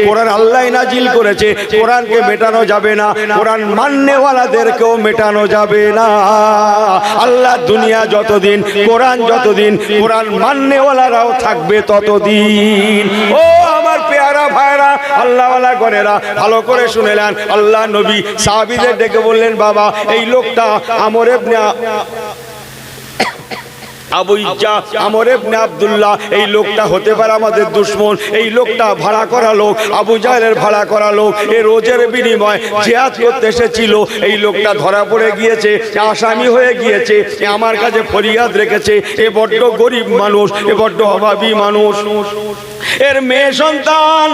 কোরআন আল্লাহ নাজিল করেছে, কোরআনকে মেটানো যাবে না, কোরআন মাননেওয়ালাদেরকেও মেটানো যাবে না। আল্লাহ দুনিয়া যতদিন, কোরআন যতদিন, কোরআন মাননেওয়ালারাও থাকবে ততদিন। ও আমার পেয়ারা ভাইরা, আল্লাহওয়ালা গণেরা, ভালো করে শুনে নেন। আল্লাহ নবী সাহাবীদের ডেকে বললেন, বাবা এই লোকটা আমর ইবনে আবু ইজ্জা, আমর ইবনে আব্দুল্লাহ, এই লোকটা হতে পারে আমাদের দুশমন। এই লোকটা ভাড়া করা লোক, আবু জাহেলের ভাড়া করা লোক, এ রোজের বিনিময় জিহাদ করতে এসেছিল। এই লোকটা ধরা পড়ে গিয়েছে, আসামি হয়ে গিয়েছে, আমার কাছে ফরিয়াদ রেখেছে। এ বড্ড গরিব মানুষ, এ বড্ড অভাবী মানুষ। এর মেয়ে সন্তান,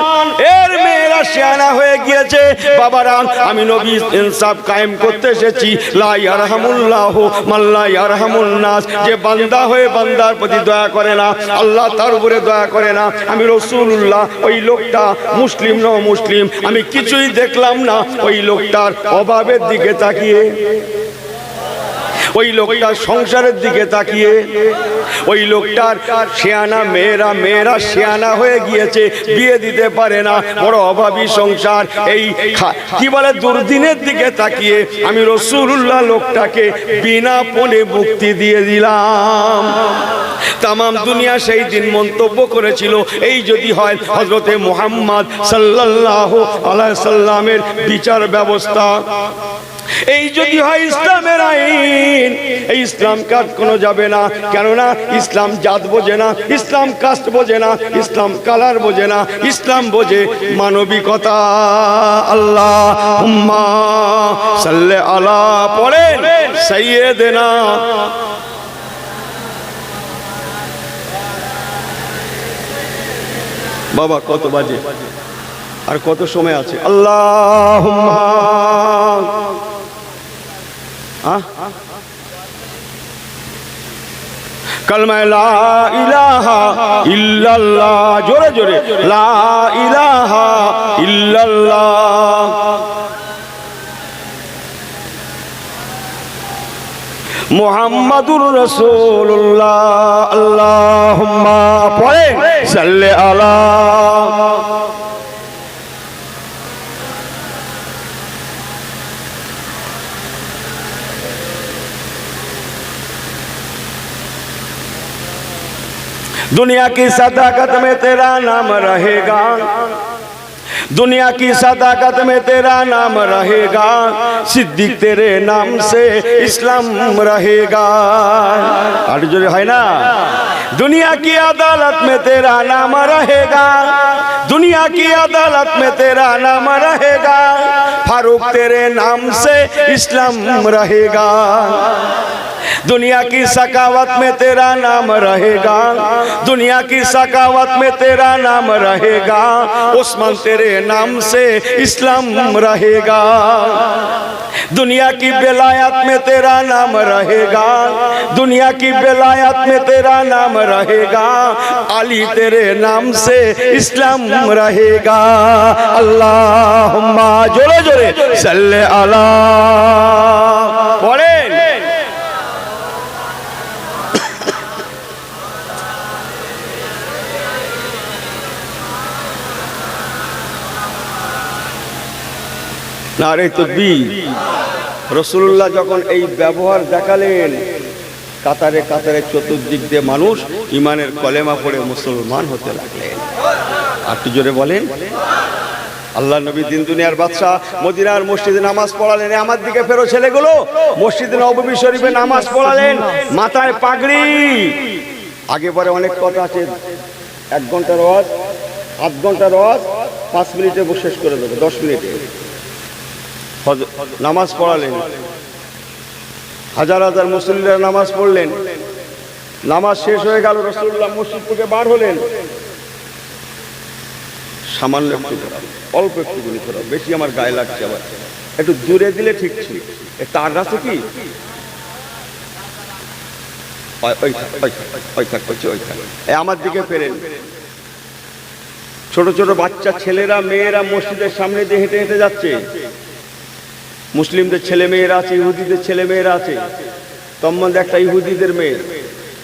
এর মেয়েরা শিয়ানা হয়ে গিয়েছে। বাবারা, আমি নবী ইনসাফ কায়েম করতে এসেছি। লা ইয়ারহামুল্লাহু মান লা ইয়ারহামুন নাস, যে বান্দা হয়ে বান্দার প্রতি দয়া করে না, আল্লাহ তার উপরে দয়া করে না। আমি রাসূলুল্লাহ, ওই লোকটা মুসলিম না মুসলিম আমি কিছুই দেখলাম না। ওই লোকটার অভাবের দিকে তাকিয়ে, ওই লোকটার সংসারের দিকে তাকিয়ে, ওই লোকটার শিয়ানা মেয়েরা শিয়ানা হয়ে গিয়েছে, বিয়ে দিতে পারে না, বড় অভাবী সংসার। এই কি বলে দুর্দিনের দিকে তাকিয়ে আমি রাসূলুল্লাহ লোকটাকে বিনা পণে মুক্তি দিয়ে দিলাম। তামাম দুনিয়া সেই দিন মন্তব্য করেছিল, এই যদি হয় হযরতে মুহাম্মদ সাল্লাল্লাহু আলাইহি সাল্লামের বিচার ব্যবস্থা, এই যদি হয় ইসলামের আইন, এই ইসলাম কাট কোনো যাবে না। কেননা ইসলাম জাত বোঝে না, ইসলাম কাস্ট বোঝে না, ইসলাম কালার বোঝে না, ইসলাম বোঝে মানবিকতা। আল্লাহুম্মা সাল্লি আলা, পড়েন সাইয়্যিদিনা। বাবা কত বাজে আর কত সময় আছে? আল্লাহুম্মা কালমা লা ইলাহা ইল্লাল্লাহ, জোরে জোরে লা ইলাহা ইল্লাল্লাহ। মুহাম্মাদুর রাসূলুল্লাহ। আল্লাহুম্মা, পড়েন সাল্লি আলা। दुनिया की सदाकत में तेरा नाम रहेगा, दुनिया की सदाकत में तेरा नाम रहेगा, सिद्दीक तेरे नाम से इस्लाम रहेगा। जो है ना, दुनिया की अदालत में तेरा नाम रहेगा, दुनिया की अदालत में तेरा नाम रहेगा, फारूक तेरे नाम से इस्लाम रहेगा। दुनिया की सकावत में तेरा नाम रहेगा, दुनिया की सकावत में तेरा नाम रहेगा, उस्मान तेरे नाम से इस्लाम रहेगा। दुनिया की बेलायत में तेरा नाम रहेगा, दुनिया की बेलायत में तेरा नाम रहेगा, अली तेरे नाम से इस्लाम रहेगा। अल्लाहुम्मा, जोरे जोरे सल्ले अला, पढ़ें। নারে তাকবীর। রাসূলুল্লাহ যখন এই ব্যবহার দেখালেন, কাতারে কাতারে চতুর্দিক দিয়ে মানুষ ইমানের কলেমা পড়ে মুসলমান হতে লাগলেন। একটু জোরে বলেন। আল্লাহ নবী দিন দুনিয়ার বাদশাহ মদিনার মসজিদে নামাজ পড়ালেন। আমার দিকে ফেরো ছেলেগুলো, মসজিদে নববী শরীফে নামাজ পড়ালেন, মাথায় পাগড়ি। আগে পরে অনেক কথা আছে, 1 ঘন্টার ওয়াজ, 8 ঘন্টার ওয়াজ 5 মিনিটে শেষ করে দেবে, 10 মিনিটে নামাজ পড়ালেন। হাজার হাজার মুসল্লিরা নামাজ পড়লেন। নামাজ শেষ হয়ে গেল, রাসূলুল্লাহ মসজিদ থেকে বার হলেন। সামান্য একটু অল্প একটু গুলি করা, বেশি আমার গায়ে লাগছে, আবার একটু দূরে দিলে ঠিক ছিল। তার আছে কি আমার দিকে ফেরেন। ছোট ছোট বাচ্চা ছেলেরা মেয়েরা মসজিদের সামনে দিয়ে হেঁটে হেঁটে যাচ্ছে। মুসলিমদের ছেলে মেয়েরা আছে, ইহুদিদের ছেলে মেয়েরা আছে। তন্মধ্যে একটা ইহুদিদের মেয়ে,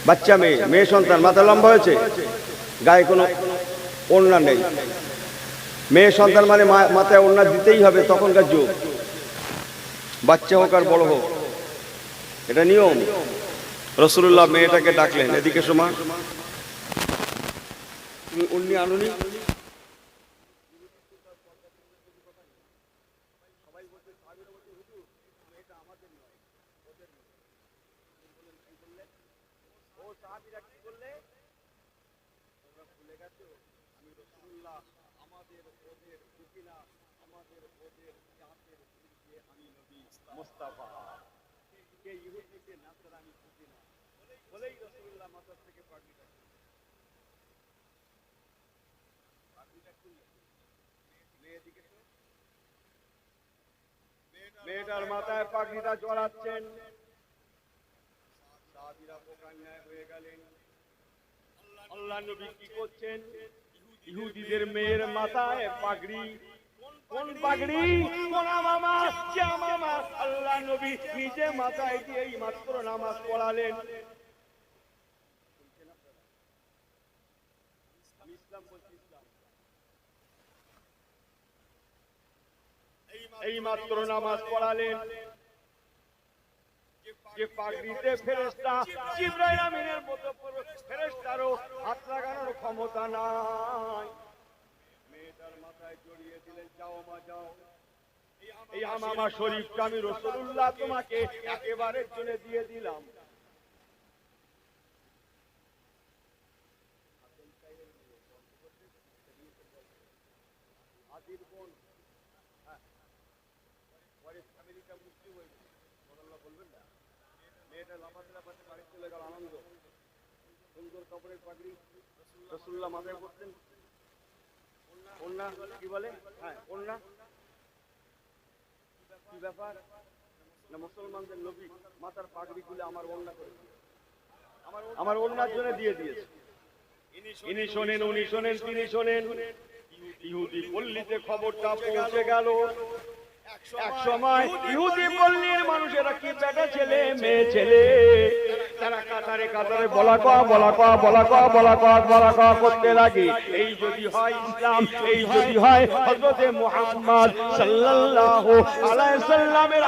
বাচ্চা মেয়ে সন্তান, মাথা লম্বা হয়েছে, গায়ে কোনো ওড়না নেই, মেয়ে সন্তান মানে মাথায় ওড়না দিতেই হবে, তখনকার যুগ, বাচ্চা হোক আর বড় হোক, এটা নিয়ম। রাসূলুল্লাহ মেয়েটাকে ডাকলেন, এদিকে শোমা, তুমি উন্নি আনুনি। মেয়েটার মাথায় পাগড়িটা জড়াচ্ছেন, সাহাবীরা বোকান্যায় হয়ে গেলেন। আল্লাহ নবী কি করছেন? ইহুদিদের মেয়ের মাথায় পাগড়ি, কোন পাগড়ি? কোনা মামা, কিয়া মামা। আল্লাহ নবী নিজে মাথায় দিয়ে এই মাত্র নামাজ পড়ালেন। এই মাত্র নামাজ পড়ালেন, যে পাগড়িতে ফেরেশতা জিবরাইল আমিনের মতো ফেরেশতারও হাত লাগানোর ক্ষমতা নাই। মেয়েটার মাথায় জড়িয়ে দিলেন, যাও মা যাও, এই আমামা শরীফটা আমি রাসূলুল্লাহ তোমাকে একেবারের জন্য দিয়ে দিলাম। আদির বোন, পরে ফ্যামিলিটা মুসলিম হয়েছে, বলবেন না, মেয়েটা লাফাতে লাফাতে বাড়ি চলে গেল, আনন্দ। সুন্দর কাপড়ের পাগড়ি রাসূলুল্লাহ মাথায় করতেন, ওড়না কি বলে, হ্যাঁ ওড়না, কি ব্যাপার না, মুসলমানদের নবী মাথার পাগড়ি খুলে আমার ওড়না করে, আমার ওড়নার জন্য দিয়ে দিয়েছে। ইনি শোনেন, উনি শোনেন, তিনি শোনেন। ইহুদি পল্লীতে খবরটা পৌঁছে গেল। এক সময় ইহুদি পল্লীর মানুষেরা কি বেটা ছেলে মেয়ে ছেলে, তারা কাতারে কাতারে বলা কওয়া করতে লাগে। এই যদি হয় ইসলাম, এই যদি হয় হযরতে মুহাম্মদ সাল্লাল্লাহু আলাইহি সাল্লামের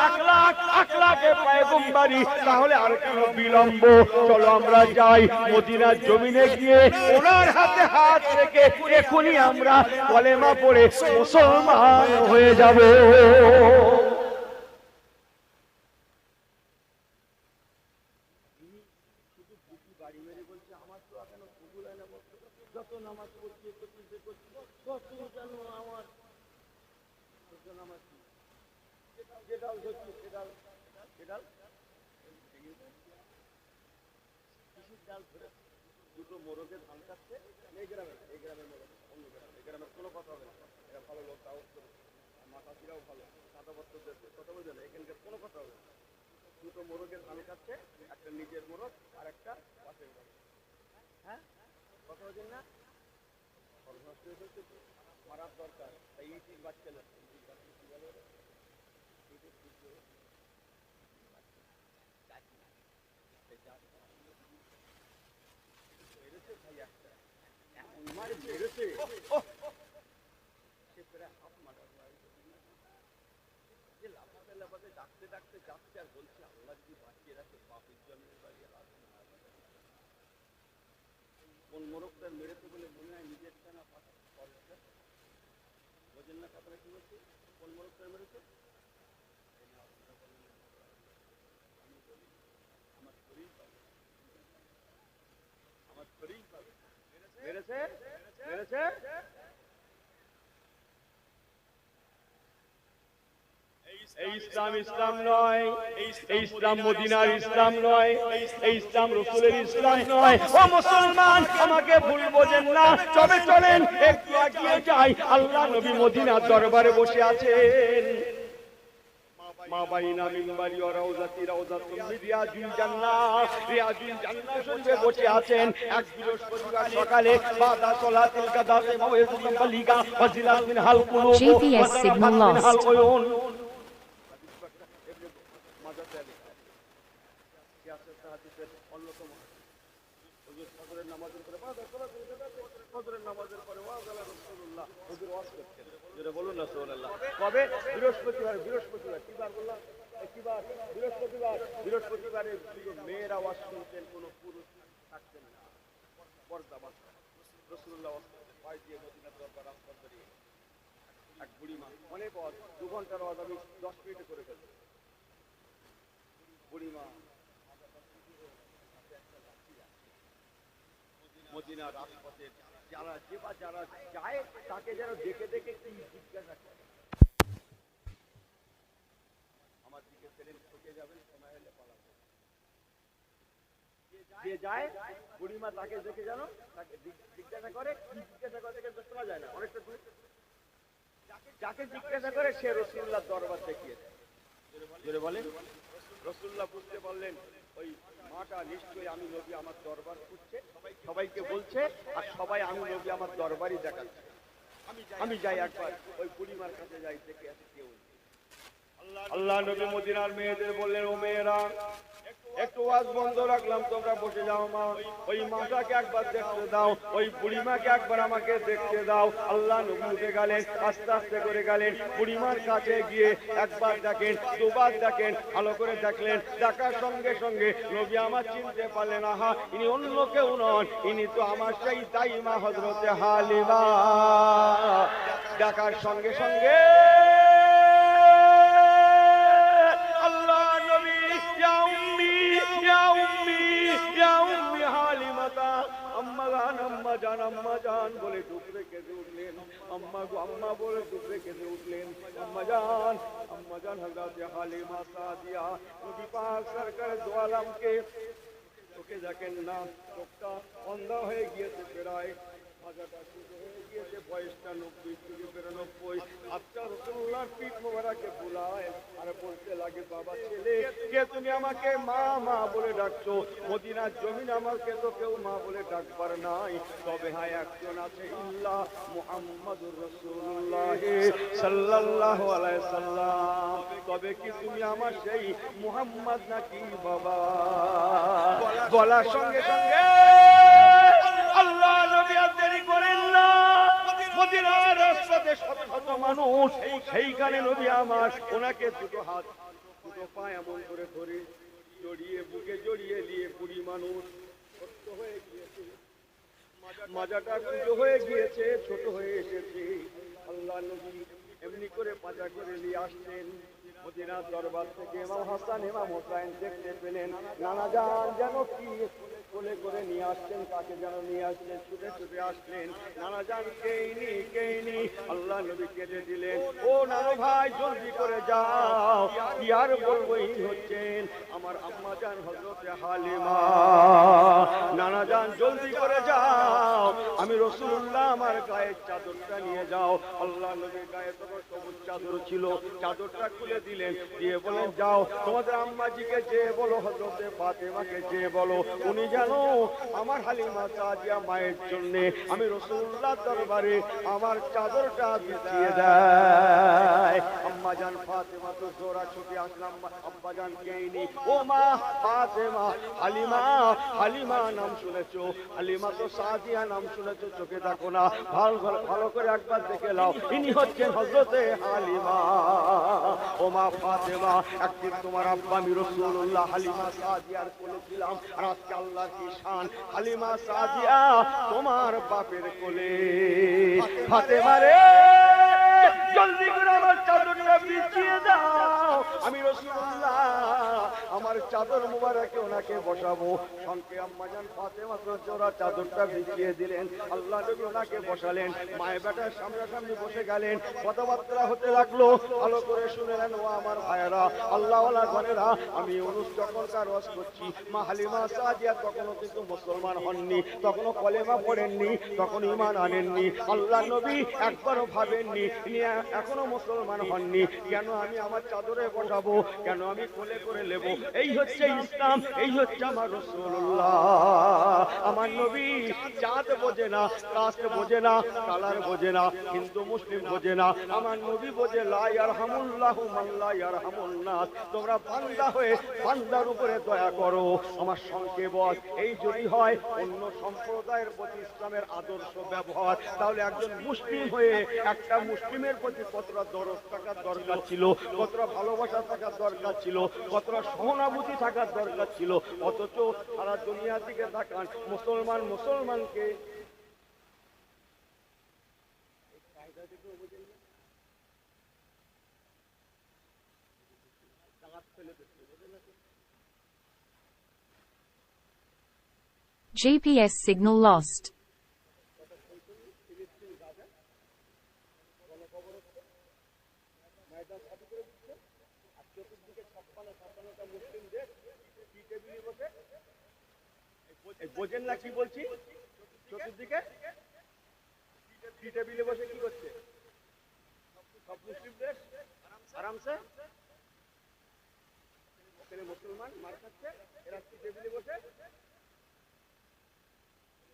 আখলাকে পয়গম্বরী, তাহলে আর কেন বিলম্ব? চলো আমরা যাই, মদিনার জমিনে গিয়ে ওনার হাতে হাত রেখে এখনই আমরা কলেমা পড়ে মুসলমান হয়ে যাব। যত নামাজ পড়ছি তত যেন আমার নামাজ যেটাল হচ্ছে সেটাল কৃষির ডাল ধরে দুটো মোরগে ধান কাটছে, এই গ্রামের মোরগ, অন্য গ্রামে, এই গ্রামের কোনো কথা হবে না, এরা ভালো লোক, তাও মাতাজিরাও ভালো, কাঁটাপত্র দিচ্ছে, কথা বলছে না, এখানকার কোনো কথা হবে না। দুটো মোরগের ধান কাটছে, একটা নিজের মোরগ আর একটা পাশের মোরগ, হ্যাঁ কথা বলছেন না, মারার দরকার, তাই ইটির বাচ্চা লাগছে, ডাকতে ডাকতে যাচ্ছে আর বলছে, আল্লাহ যদি বাঁচিয়ে রাখে বাপের জন্মের বাড়ি কোন মোরগটা মেরেছে বলে মনে হয় নিজেরটা না পাতা, বোঝেন না কথাটা কি বলছে? কোন মোরগটা মেরেছে? আমার শরীর পাবে, আমার শরীর পাবে, মেরেছে মেরেছে। এই ইসলাম ইসলাম নয়, এই ইসলাম মদিনার ইসলাম নয়, এই ইসলাম রাসূলের ইসলাম নয়। ও মুসলমান, আমাকে ভুল বোঝেন না, তবে চলেন একটু এগিয়ে যাই। আল্লাহ নবী মদিনার দরবারে বসে আছেন। মা বাইনা মিনবারি ওয়া রাউযাতি রাউযাতুম মিন রিয়াজিল জান্নাহ, রিয়াজিল জান্নাহ শরীফে বসে আছেন। এক বৃহস্পতিবার সকালে বাদা সালাতিল গাদাতে মাওয়াইযাতুল বালিগা ফাজিলাত মিনহাল কুলুব GPS signal lost. অন্যতম নামাজের পরে ফজরের নামাজের পরে ওয়াজ আলা রাসূলুল্লাহ হুজুর ওয়াজ করতেন। যেটা বলুন না সুবহানাল্লাহ। কবে? বৃহস্পতিবার। কি বার বললাম? কিবার? বৃহস্পতিবারে শুধু মেয়েরা ওয়াজ শুনতেন, কোনো পুরুষ থাকতেন না। পর্দা বাঁধা রাসূলুল্লাহ ওয়াজ করতেন, পায়ে দিয়ে মদিনার দরবার রাস্তা ধরিয়ে। এক বুড়িমা অনেক ওয়াজ, 2 ঘন্টার ওয়াজ আমি 10 মিনিটে করে ফেলছি। বুড়িমা মদিনার রাজপথে যারা যায় তাকে যেন দেখে দেখে কি জিজ্ঞাসা করে, আমার দিকে ছেড়ে ঠকে যাবেন, সময় হলে পালাবেন। যে যায় বুড়িমা তাকে দেখে যেন তাকে জিজ্ঞাসা করে, কি জিজ্ঞাসা করে দেখে তো শোনা যায় না, অনেকটা দূর। যাকে জিজ্ঞাসা করে সে রাসূলুল্লাহর দরবার দেখিয়ে দেয়। জোরে বলেন। রাসূলুল্লাহ বুঝতে পারলেন ওই মাটা নিশ্চয়ই আমি নবী আমার দরবার খুঁজছে, সবাইকে বলছে, আর সবাই আমি নবী আমার দরবারই দেখাচ্ছে। আমি যাই একবার ওই বুড়িমার কাছে যাই, দেখে আসি কেউ। আল্লাহ নবী মদিনার মেয়েদের বললেন, ও মেয়েরা একটু ওয়াজ বন্ধ রাখলাম, তোমরা বসে যাও। মা ওই মাটাকে একবার দেখতে দাও, ওই বুড়িমাকে একবার আমাকে দেখতে দাও। আল্লাহ নবী উঠে গেলেন, আস্তে আস্তে করে গেলেন, বুড়িমার কাছে গিয়ে একবার দেখেন, দুবার দেখেন, ভালো করে দেখলেন। দেখার সঙ্গে সঙ্গে নবী আমার চিনতে পারলেন, আহা ইনি অন্য কেউ নন, ইনি তো আমার সেই দাইমা হযরতে হালিমা। দেখার সঙ্গে সঙ্গে আম্মা জান বলে ডুবরে কেঁদে উঠলেন। আম্মা গো আম্মা বলে ডুবরে কেঁদে উঠলেন। আম্মা জান হযরতে হালিমা সাদিয়া নবী পাক সরকার দো আলমকে চোখে দেখেন না, চোখটা অন্ধ হয়ে গিয়েছে, প্রায় মাথাটা শুরু হয়ে গিয়েছে, বয়সটা 90 থেকে 92। আচ্ছা রাসূলুল্লাহর পিঠ মোবারকে বুলায় আর বলতে লাগে, বাবা ছেলে কে তুমি আমাকে মা মা বলে ডাকছো? মদিনার জমিন আমাকে তো কেউ মা বলে ডাকবার নাই, তবে হ্যাঁ একজন আছে, ইল্লা মুহাম্মাদুর রাসূলুল্লাহ সাল্লাল্লাহু আলাইহি সাল্লাম। তবে কি তুমি আমার সেই মুহাম্মদ নাকি বাবা? বলার সঙ্গে সঙ্গে আল্লাহ নবী আর দেরি করেন না, মদিনার রাস্তাতে শত শত মানুষ, সেইখানে নবী আমার ওনাকে দুটো হাত দুটো পা এমন করে ধরে জড়িয়ে বুকে জড়িয়ে নিয়ে, বুড়ি মানুষ ছোট্ট হয়ে গিয়েছে, মাজাটা কুঁজো হয়ে গিয়েছে, ছোট হয়ে এসেছে। আল্লাহ নবী এমনি করে পাজা করে নিয়ে আসছেন। মদিনার দরবার থেকে ইমাম হাসান ইমাম হোসেন দেখতে পেলেন, নানা জান যেন কি কোলে করে নিয়ে আসছেন, কাকে যেন নিয়ে আসছেন, ছুটে ছুটে আসলেন। নানা জান কেইনি। আল্লাহ নবী কেঁদে দিলেন, ও নানা ভাই জলদি করে যাও, কি আর বলবো, হচ্ছেন আমার আম্মা জান হযরতে হালিমা। নানা জান জলদি করে যাও, আমি রাসূলুল্লাহ আমার গায়ের চাদরটা নিয়ে যাও। আল্লাহ নবীর গায়ে তখন সবুজ চাদর ছিল, চাদরটা খুলে দিলেন, দিয়ে বলেন, যাও তোমাদের আম্মাজিকে যে বলো, হযরতে ফাতেমাকে যে বলো, উনি জানো আমার হালিমা সাদিয়া মায়ের জন্য আমি রাসূলুল্লাহ দরবারে আমার চাদরটা বিছিয়ে দেয়। আম্মা জান ফাতেমা তো জোরা ছুটে আসলাম, আব্বা জান কেইনি, ও মা ফাতেমা, হালিমা নাম শুনেছো, হালিমা তো সাদিয়া নাম শুনেছো, চোখে দেখো না, ভালো করে একবার দেখে নাও, ইনি হচ্ছেন হযরতে হালিমা। ও মা ফাতেমা, একদিন তোমার আব্বা আমি রাসূলুল্লাহ হালিমা সাদিয়ার কোলে ছিলাম, আর আজকে আল্লাহ কি শান, হালিমা সাদিয়া তোমার বাপের কোলে। ফাতেমা রে জলদি করে আমার চাদরটা বিছিয়ে দাও, আমি রাসূলুল্লাহ আমার চাদর মুবারকে ওনাকে বসাবো। সঙ্গে আম্মা জান ফাতেমা তো জোড়া চাদরটা বিছিয়ে দিলেন, আল্লাহ নবী ওনাকে বসালেন, মায়ে বেটার সামনাসামনি বসে গেলেন, কথাবার্তা হতে লাগলো। ভালো করে শুনে নেন ও আমার ভাইয়েরা, আল্লাহওয়ালা ঘরেরা, আমি ইউনুস যখনকার ওয়াজ করছি, মা হালিমা সাদিয়া তখনও কিন্তু মুসলমান হননি, তখনও কলেমা পড়েননি, তখন ঈমান আনেননি, আল্লাহ নবী একবারও ভাবেননি ইনি এখনো মুসলমান হননি। কেন আমি আমার চাদরে বসাবো, কেন আমি কোলে করে নেব? এই হচ্ছে ইসলাম, এই হচ্ছে আমার রাসূলুল্লাহ। আমার নবী জাত বোঝে না, কাস্ট বোঝে না, কালার বোঝে না, হিন্দু মুসলিম বোঝে না। আমার নবী বোঝে লা ইয়ারহামুল্লাহু মান লা ইয়ারহামুন নাস। তোমরা বান্দা হয়ে বান্দার উপরে দয়া করো। আমার সঙ্গে বল, এই যদি হয় অন্য সম্প্রদায়ের প্রতি ইসলামের আদর্শ ব্যবহার, তাহলে একজন মুসলিম হয়ে একটা মুসলিমের প্রতি কতটা দরদ থাকার দরকার ছিল, কতটা ভালোবাসা থাকার দরকার ছিল, কতটা সহানুভূতি থাকার দরকার ছিল। অথচ সারা দুনিয়ার দিকে তাকান, মুসলমানকে GPS signal lost. বোঝেন না কি বলছি? চতুর্দিকে টি টেবিলে বসে কি করছে? সব মুসলিম দেশ আরামসে, ওখানে মুসলমান মার খাচ্ছে, এরা টি টেবিলে বসে।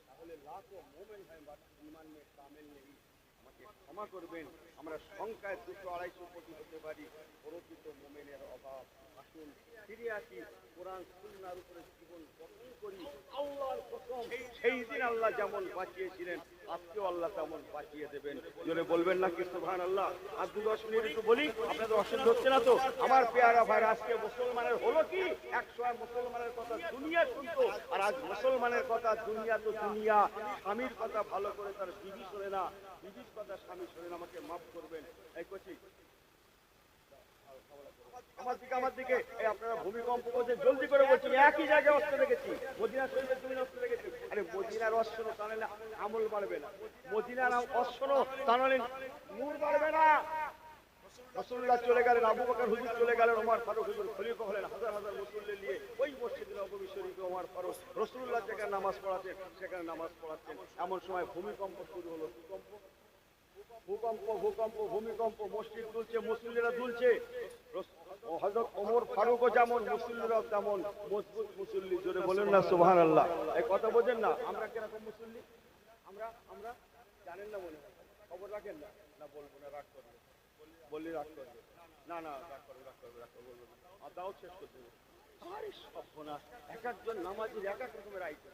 তাহলে লাখো মোমেন হয় বাট ঈমান মে কামেল নেই। আমাকে ক্ষমা করবেন, আমরা সংখ্যায় 200-250 কোটি হতে পারি, প্রকৃত মোমেনের অভাব। আসুন ফিরে আসি, কোরআন সুন্নাহর উপরে জীবন গঠন করি। আল্লাহর কসম, সেই দিন আল্লাহ যেমন বাঁচিয়েছিলেন আজকেও আল্লাহ তেমন বাঁচিয়ে দেবেন। জোরে বলবেন না কি সুবহানাল্লাহ? আর 2-10 মিনিট একটু বলি, আপনাদের অসুবিধা হচ্ছে না তো? আমার পেয়ারা ভাই, আজকে মুসলমানের হলো কি, 100 মুসলমানের কথা দুনিয়া শুনতো, আর আজ মুসলমানের কথা দুনিয়া তো দুনিয়া। স্বামীর কথা ভালো করে তার বিবি শোনে না, বিবির কথা স্বামী শোনে না। আমাকে মাফ করবেন। এই কচি আমার দিকে এই আপনারা ভূমিকম্প করছে, জলদি করে বলছি, একই জায়গায় অস্ত্র রেখেছি, মদিনা শরীফের জমিনে অস্ত্র রেখেছি। আরে মদিনার অস্ত্র টানলে আমল বাড়বে না, মদিনার অস্ত্র টানলে নূর বাড়বে না। রাসূলুল্লাহ চলে গেলেন, আবু বকর হুজুর চলে গেলেন, ওমর ফারুক হুজুর খলিফা হলেন, হাজার হাজার মুসল্লি নিয়ে ওই মসজিদে নববী শরীফে ওমর ফারুক রাসূলুল্লাহ যেখানে নামাজ পড়াতেন সেখানে নামাজ পড়াচ্ছেন। এমন সময় ভূমিকম্প শুরু হলো। ভূকম্প, ভূমিকম্প, মসজিদ দুলছে, মুসল্লিরা দুলছে। হযরত ওমর ফারুকও যেমন, মুসল্লিরাও তেমন মজবুত মুসল্লি। জোরে বলেন না সুবহানাল্লাহ? এই কথা বোঝেন না? আমরা কিরকম মুসল্লি? আমরা জানেন না, মনে খবর রাখেন না? না বলবো না, রাগ করবে, বললি রাগ করবে। না রাগ করবে বলবো না, দাও শেষ করে দেবো। আরে সর্বনাশ, এক একজন নামাজির এক এক রকমের আইটেম,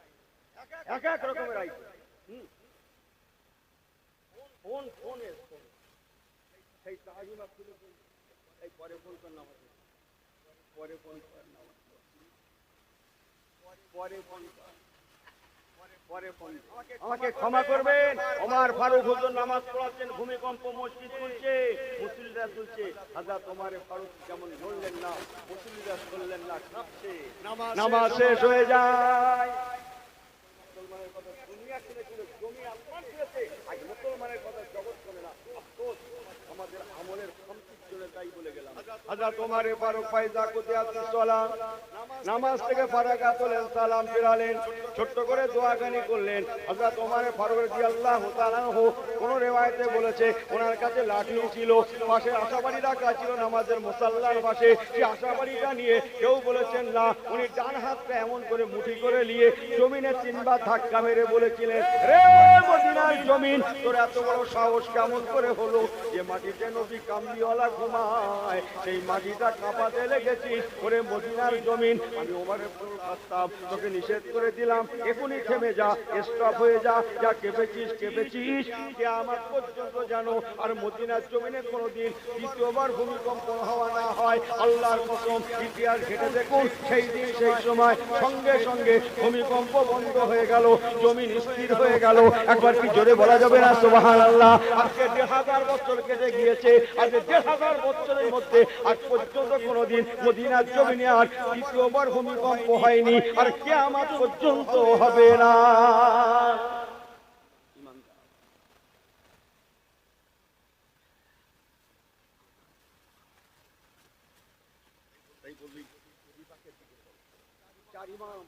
এক এক রকমের আইটেম। ফোন সেই তাজিমা খুলে এই পরে ফোন কর, নামাজ পরে ফোন কর, নামাজ পরে ফোন কর, আমাকে ক্ষমা করবেন। ওমর ফারুক হুজুর নামাজ পড়াচ্ছেন, ভূমিকম্প, মসজিদ তুলছে, মুসল্লিরা তুলছে। হযরত ওমর ফারুক যেমন বললেন না, মুসল্লিরা শুনলেন না, কাঁপছে। নামাজ শেষ হয়ে যায়। মুসলমানের কথা দুনিয়া শুনেছিল, জমি আসমান শুনেছে, আজ মুসলমানের কথা জগৎ শোনে না। আফসোস, আমাদের আমলের কমতির জন্য তাই বলে গেলাম। হযরত ওমর ফারুক ফায়দা কুতিয়াতুস সালাম, নামাজ থেকে ফারাগাত হলেন, সালাম ফিরালেন, ছোট্ট করে দোয়াগানি করলেন। হযরত ওমর ফারুক রাদিয়াল্লাহু তাআলা আনহু কোন রিওয়ায়াতে বলেছে ওনার কাছে লাঠি ছিল, পাশে আশাবাড়ি রাখা ছিল নামাজের মুসাল্লার পাশে। সেই আশাবাড়িটা নিয়ে কেউ বলেছেন না, উনি ডান হাতটা এমন করে মুঠি করে নিয়ে জমিনে 3 বার ধাক্কা মেরে বলেছিলেন, রে মদিনার জমিন, তোর এত বড় সাহস কেমন করে হলো যে মাটিতে নবী কামলিওয়ালা ঘুমায় সেই মাটিটা কাঁপাতে লেগেছিস? ওরে মদিনার জমিন, আমি ওমরের ফারুক খাত্তাব তোকে নিষেধ করে দিলাম, এখনই থেমে যা, স্টপ হয়ে যা, যা কেঁপেছিস কিয়ামত পর্যন্ত জানো। আর মদিনার জমিনে কোনোদিন দ্বিতীয়বার ভূমিকম্প হওয়া না হয়। আল্লাহর কসম, ইতিহাস ঘেটে দেখুন, সেই দিন সেই সময় সঙ্গে সঙ্গে ভূমিকম্প বন্ধ হয়ে গেল, জমিন স্থির হয়ে গেল। একবার কি জোরে বলা যাবে না সুবহানাল্লাহ? আজকে 1000 বছর কেটে গিয়েছে, আজকে 1000 বছরের মধ্যে আজ পর্যন্ত কোনোদিন মদিনার জমিনে আর দ্বিতীয়বার ভূমিকম্প হয়নি, আর কিয়ামত পর্যন্ত হবে না। চার ইমাম,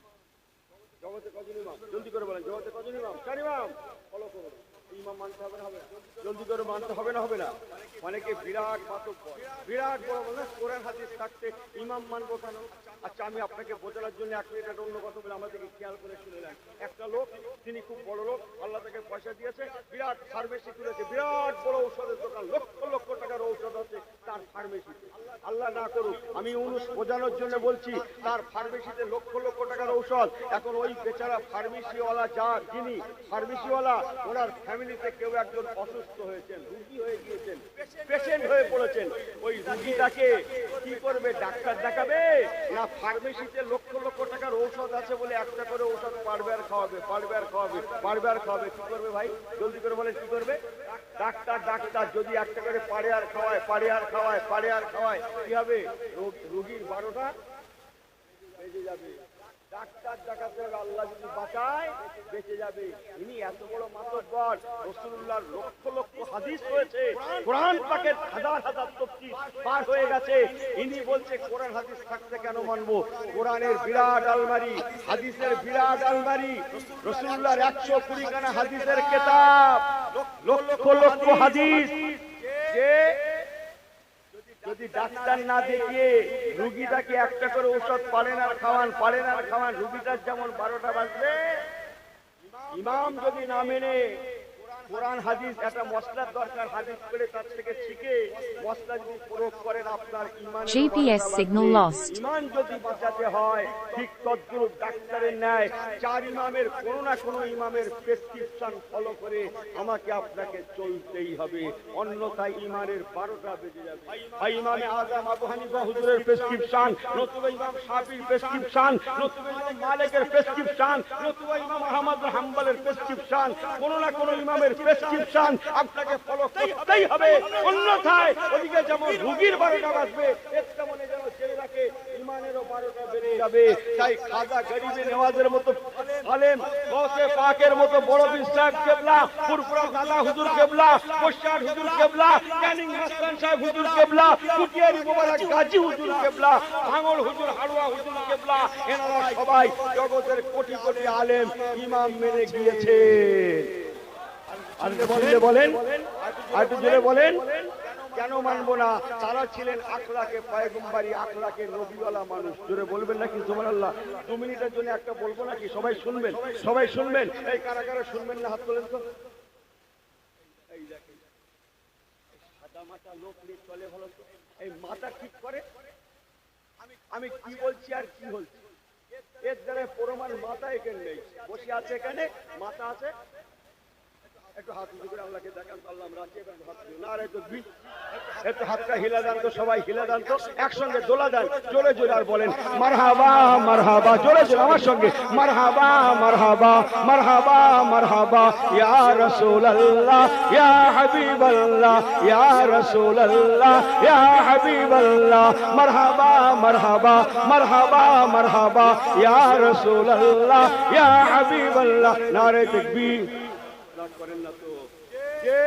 জগতে কজন ইমাম? জলদি করে বলেন, জগতে কজন ইমাম? 4 ইমাম। ফলো করুন, ইমাম মানতে হবে না হবে না? জলদি করে মানতে হবে না হবে না? অনেকে বিরাট মাতব্বর, বিরাট বড় বলে কোরআন হাদিস থাকতে ইমাম মানবো কেন? আচ্ছা আমি আপনাকে বোঝানোর জন্য 1 মিনিট একটা অন্য কথা বলে আমাদেরকে খেয়াল করে শুনে নেন। একটা লোক, তিনি খুব বড় লোক, আল্লাহ তাকে পয়সা দিয়েছে, বিরাট ফার্মেসি খুলেছে, বিরাট বড় ঔষধের দোকান, লক্ষ লক্ষ টাকার ঔষধ আছে তার ফার্মেসিতে। আল্লাহ না করুক, আমি ইউনুস বোঝানোর জন্য বলছি, তার ফার্মেসিতে লক্ষ লক্ষ টাকার ঔষধ। এখন ওই বেচারা ফার্মেসিওয়ালা, যিনি ফার্মেসিওয়ালা, ওনার ফ্যামিলিতে কেউ একজন অসুস্থ হয়েছেন, রুগী হয়ে গিয়েছেন, পেশেন্ট হয়ে পড়েছেন। ওই রুগীটাকে কি করবে? ডাক্তার দেখাবে না ফার্মেসিতে লক্ষ লক্ষ টাকার ঔষধ আছে বলে একটা করে ঔষধ পারবে আর খাওয়াবে, পারবে আর খাওয়াবে, পারবে আর খাওয়াবে? কি করবে ভাই? জলদি করে বলেন কি করবে? ডাক্তার ডাক্তার যদি একটা করে পারে আর খাওয়ায়, পারে আর খাওয়ায়, পারে আর খাওয়ায়, কি হবে? রুগীর 12টা বেজে যাবে। ডাক্তার দেখাতে হবে, আল্লাহ যদি বাঁচায় বেঁচে যাবে। ইনি এত বড় মাতব্বর, রাসূলুল্লাহর লক্ষ লক্ষ হাদিস রয়েছে, কোরআন পাকের হাজার হাজার তাফসীর পার হয়ে গেছে। ইনি বলছে কোরআন হাদিস থাকতে কেন মানবো? কোরআনের বিরাট আলমারি, হাদিসের বিরাট আলমারি, রাসূলুল্লাহর 120 খানা হাদিসের কিতাব, লক্ষ লক্ষ হাদিস। যে যদি ডাক্তার না দেখিয়ে রুগীটাকে একটা করে ঔষধ পারেন আর খাওয়ান, পারেন আর খাওয়ান, রুগীটার যেমন 12টা বাজবে, ইমাম যদি না মেনে কোরআন হাদিস, একটা মশলার দরকার, হাদিস পড়ে তার থেকে শিখে মশলা যদি প্রয়োগ করেন, আপনার ইমান GPS signal lost. ইমান যদি বাঁচাতে হয় ঠিক তদ্রূপ ডাক্তারের ন্যায় 4 ইমামের কোনো না কোনো ইমামের প্রেসক্রিপশন ফলো করে আমাকে আপনাকে চলতেই হবে, অন্যথায় ইমানের 12টা বেজে যাবে। ভাই ইমামে আযম আবু হানিফা হুজুরের প্রেসক্রিপশন, নতুবা ইমাম শাফির প্রেসক্রিপশন, নতুবা ইমাম মালিকের প্রেসক্রিপশন, নতুবা ইমাম আহমদ হাম্বলের প্রেসক্রিপশন, কোনো না কোনো ইমামের প্রেসক্রিপশন আপনাকে ফলো করতেই হবে, অন্যথায় ওদিকে যেমন রোগীর 12টা বাজবে, এর তেমন যেন ছেলেটাকে ইমানেরও 12টা বেড়ে যাবে। তাই খাজা গরিবে নেওয়াজের মতো আলেম, গৌসে পাকের মতো বড় পীর সাহেব কেবলা, ফুরফুরা দাদা হুজুর কেবলা, কোশার হুজুর কেবলা, ক্যানিং হাসান সাহেব হুজুর কেবলা, কুটিয়ারি মোবারক গাজী হুজুর কেবলা, ভাঙড় হুজুর, হাড়ুয়া হুজুর কেবলা, এনারা সবাই জগতের কোটি কোটি আলেম, ইমাম মেনে গিয়েছে। বলেন আর একটু জোরে বলেন, কেন মানবো না? তারা ছিলেন আখলাকে পয়গম্বরী, আখলাকে নবীওয়ালা মানুষ। জোরে বলবেন নাকি সুবহানাল্লাহ? 2 মিনিটের জন্য একটা বলবো নাকি? সবাই শুনবেন, সবাই শুনবেন। এই কারা কারা শুনবেন না হাত তোলেন তো। এই দেখেন সাদা মাথা লোক নিয়ে চলে ভালো তো, এই মাথা ঠিক করে। আমি কি বলছি আর কি বলছি, এর দ্বারা প্রমাণ মাথা এখানে নেই, বসে আছে এখানে, মাথা আছে। একটু হাত উঁচু করে আল্লাহকে দেখান, আল্লাহ আমরা আছি, একটু হাত দিন, আর একটু হাতটা হিলা দেন তো, সবাই হিলা দেন তো, একসঙ্গে দোলা দেন, জোরে জোরে আর বলেন মারহাবা মারহাবা, জোরে জোরে আমার সঙ্গে মারহাবা মারহাবা মারহাবা মারহাবা, ইয়া রাসূলুল্লাহ ইয়া হাবিবাল্লাহ ইয়া রাসূলুল্লাহ ইয়া হাবিবাল্লাহ, মারহাবা মারহাবা মারহাবা মারহাবা, ইয়া রাসূলুল্লাহ ইয়া হাবিবাল্লাহ। নারে তাকবীর করেন না তো। যে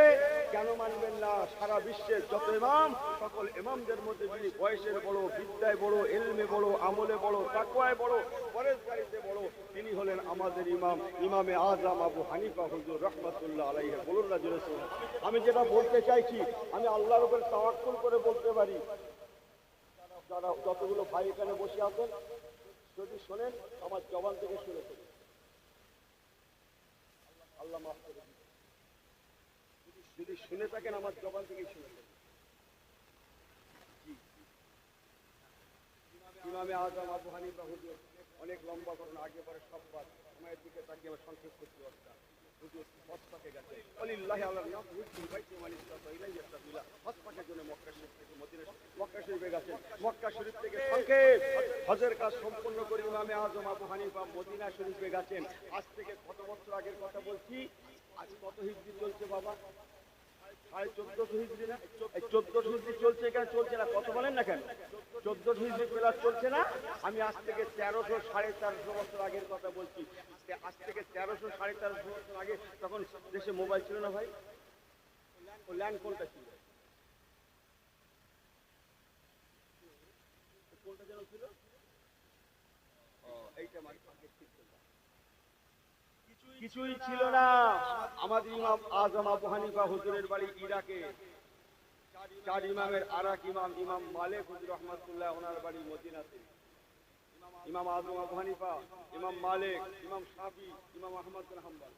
কেন মানবেন না? সারা বিশ্বের যত ইমাম, সকল ইমামদের মধ্যে যিনি বয়সের বড়, বিদ্যায় বড়, ইলমে বড়, আমলে বড়, তাকওয়ায় বড়, পরেশগারিতে বড়, তিনি হলেন আমাদের ইমাম, ইমামে আযম আবু হানিফা হুজুর রাহমাতুল্লাহ আলাইহি। বলুন না জোরে শুনুন। আমি যেটা বলতে চাইছি, আমি আল্লাহর উপর তাওয়াক্কুল করে বলতে পারি। যারা যতগুলো ভাই এখানে বসে আছেন, যদি শোনেন আমার জবান থেকে শুনে ফেলুন, আল্লাহ মাফ করে দিন। যদি শুনে থাকেন আমার জবান থেকে শুনে থাকেন। ইমামে আযম আবু হানিফা হুজুর অনেক লম্বা করেন, আগে পরে সব বাদ, সময়ের দিকে তাকিয়ে আমার সংক্ষেপ করতে পারতাম। হুজুর হজপাকে গেছে, আলিল্লাহি আল্লাহ নাম হুজুর বাইতে মালিক সাইলাই ইস্তাবিলা, হজপাকের জন্য মক্কা শরীফ থেকে মদিনা, মক্কা শরীফে গেছেন। মক্কা শরীফ থেকে সংক্ষেপ হজের কাজ সম্পূর্ণ করে ইমামে আযম আবু হানিফা মদিনা শরীফে গেছেন। আজ থেকে কত বছর আগের কথা বলছি? আজ কত হিজরি চলছে বাবা? 1450 হিজরি না? 1400 হিজরি চলছে, কেন চলছে না? কত বলেন না কেন? 1400 হিজরি প্লাস চলছে না? আমি আজ থেকে 1300 1350 বছর আগের কথা বলছি। আজ থেকে 1300 1350 বছর আগে তখন দেশে মোবাইল ছিল না ভাই। ও ল্যান্ড কোনটা ছিল? কোনটা যেন ছিল? এইটা মানে ঠিক ছিল। কিছু কিছুই ছিল না। আমাদের ইমাম আজম আবু হানিফা হুজুরের বাড়ি ইরাকে। চার ইমামের আরেক ইমাম ইমাম মালিক হুজুর রহমাতুল্লাহ ওনার বাড়ি মদিনাতে। ইমাম আজম আবু হানিফা, ইমাম মালিক, ইমাম শাফি, ইমাম আহমদ বিন হাম্বল।